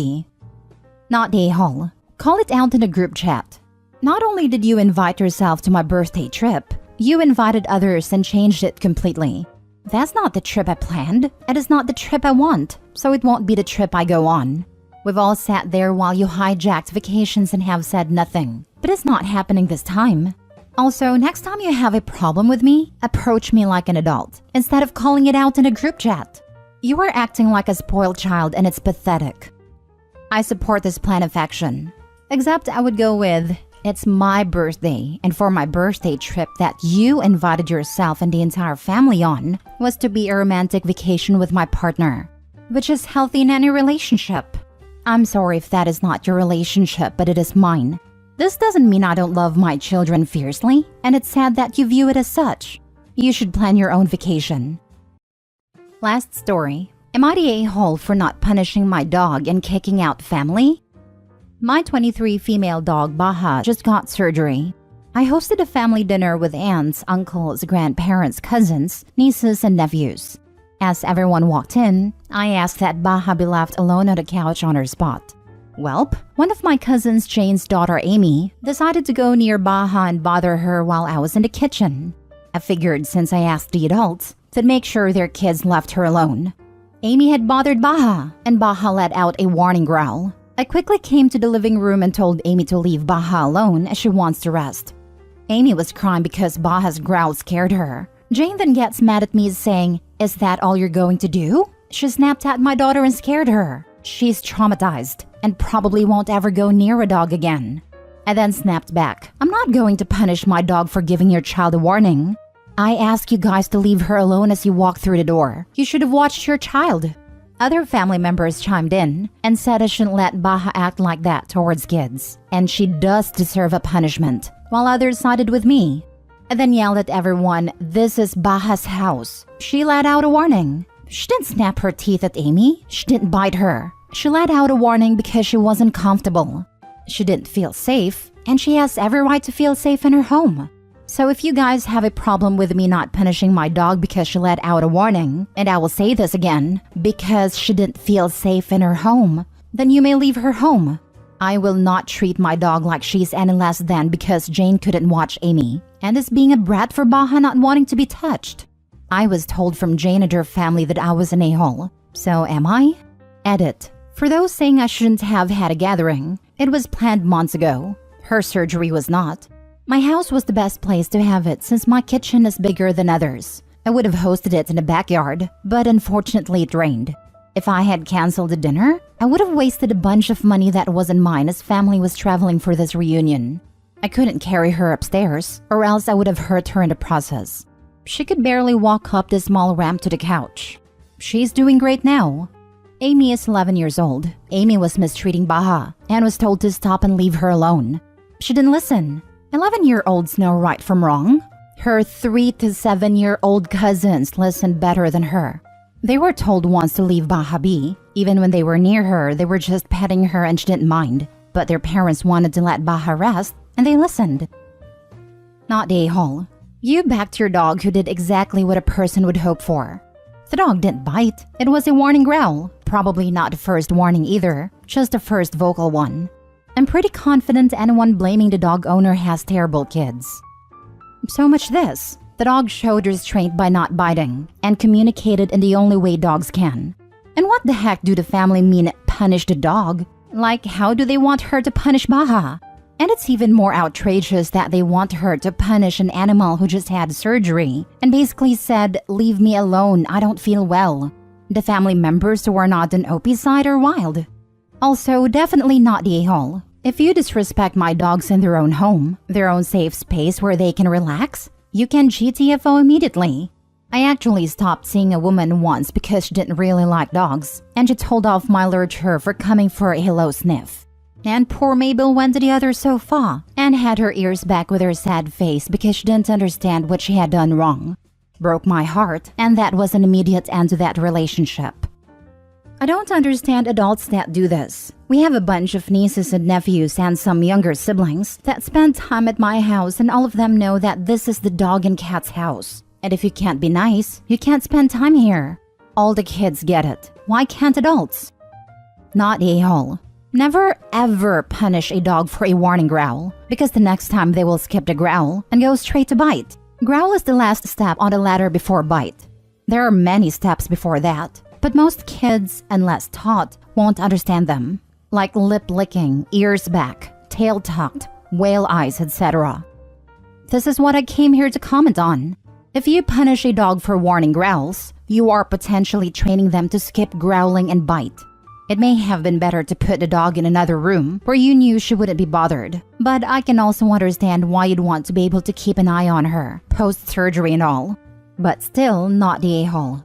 Speaker 1: Not a-hole. Call it out in a group chat. Not only did you invite yourself to my birthday trip, you invited others and changed it completely. That's not the trip I planned. It is not the trip I want, so it won't be the trip I go on. We've all sat there while you hijacked vacations and have said nothing, but it's not happening this time. Also, next time you have a problem with me, approach me like an adult, instead of calling it out in a group chat. You are acting like a spoiled child and it's pathetic. I support this plan of action. Except I would go with, it's my birthday, and for my birthday trip that you invited yourself and the entire family on was to be a romantic vacation with my partner, which is healthy in any relationship. I'm sorry if that is not your relationship, but it is mine. This doesn't mean I don't love my children fiercely, and it's sad that you view it as such. You should plan your own vacation. Last story. Am I the a-hole for not punishing my dog and kicking out family? My 23 female dog Baha just got surgery. I hosted a family dinner with aunts, uncles, grandparents, cousins, nieces, and nephews. As everyone walked in, I asked that Baha be left alone on the couch on her spot. Welp, one of my cousins, Jane's daughter Amy, decided to go near Baha and bother her while I was in the kitchen. I figured since I asked the adults, to make sure their kids left her alone. Amy had bothered Baha, and Baha let out a warning growl. I quickly came to the living room and told Amy to leave Baha alone as she wants to rest. Amy was crying because Baha's growl scared her. Jane then gets mad at me saying, "Is that all you're going to do?" She snapped at my daughter and scared her. She's traumatized and probably won't ever go near a dog again. I then snapped back, "I'm not going to punish my dog for giving your child a warning. I asked you guys to leave her alone as you walked through the door. You should have watched your child." Other family members chimed in and said I shouldn't let Baha act like that towards kids, and she does deserve a punishment, while others sided with me. I then yelled at everyone, "This is Baha's house." She let out a warning. She didn't snap her teeth at Amy. She didn't bite her. She let out a warning because she wasn't comfortable. She didn't feel safe, and she has every right to feel safe in her home. So if you guys have a problem with me not punishing my dog because she let out a warning, and I will say this again, because she didn't feel safe in her home, then you may leave her home. I will not treat my dog like she's any less than because Jane couldn't watch Amy, and is being a brat for Baha not wanting to be touched. I was told from Jane and her family that I was an a-hole. So am I? Edit. For those saying I shouldn't have had a gathering, it was planned months ago. Her surgery was not. My house was the best place to have it since my kitchen is bigger than others. I would have hosted it in the backyard, but unfortunately it rained. If I had canceled the dinner, I would have wasted a bunch of money that wasn't mine as family was traveling for this reunion. I couldn't carry her upstairs, or else I would have hurt her in the process. She could barely walk up the small ramp to the couch. She's doing great now. Amy is 11 years old. Amy was mistreating Baha and was told to stop and leave her alone. She didn't listen. 11-year-olds know right from wrong. Her 3 to 7-year-old cousins listened better than her. They were told once to leave Baha be. Even when they were near her, they were just petting her and she didn't mind. But their parents wanted to let Baha rest, and they listened. Not the a-hole. You backed your dog who did exactly what a person would hope for. The dog didn't bite. It was a warning growl. Probably not the first warning either, just the first vocal one. I'm pretty confident anyone blaming the dog owner has terrible kids. So much this. The dog showed restraint by not biting and communicated in the only way dogs can. And what the heck do the family mean punish the dog? Like, how do they want her to punish Baha? And it's even more outrageous that they want her to punish an animal who just had surgery and basically said, "Leave me alone, I don't feel well." The family members who are not on OP side are wild. Also, definitely not the a-hole. If you disrespect my dogs in their own home, their own safe space where they can relax, you can GTFO immediately. I actually stopped seeing a woman once because she didn't really like dogs, and she told off my lurcher for coming for a hello sniff. And poor Mabel went to the other sofa and had her ears back with her sad face because she didn't understand what she had done wrong. Broke my heart, and that was an immediate end to that relationship. I don't understand adults that do this. We have a bunch of nieces and nephews and some younger siblings that spend time at my house, and all of them know that this is the dog and cat's house. And if you can't be nice, you can't spend time here. All the kids get it. Why can't adults? Not a-hole. Never ever punish a dog for a warning growl, because the next time they will skip the growl and go straight to bite. Growl is the last step on the ladder before bite. There are many steps before that, but most kids, unless taught, won't understand them. Like lip licking, ears back, tail tucked, whale eyes, etc. This is what I came here to comment on. If you punish a dog for warning growls, you are potentially training them to skip growling and bite. It may have been better to put the dog in another room where you knew she wouldn't be bothered, but I can also understand why you'd want to be able to keep an eye on her, post-surgery and all. But still not the a-hole.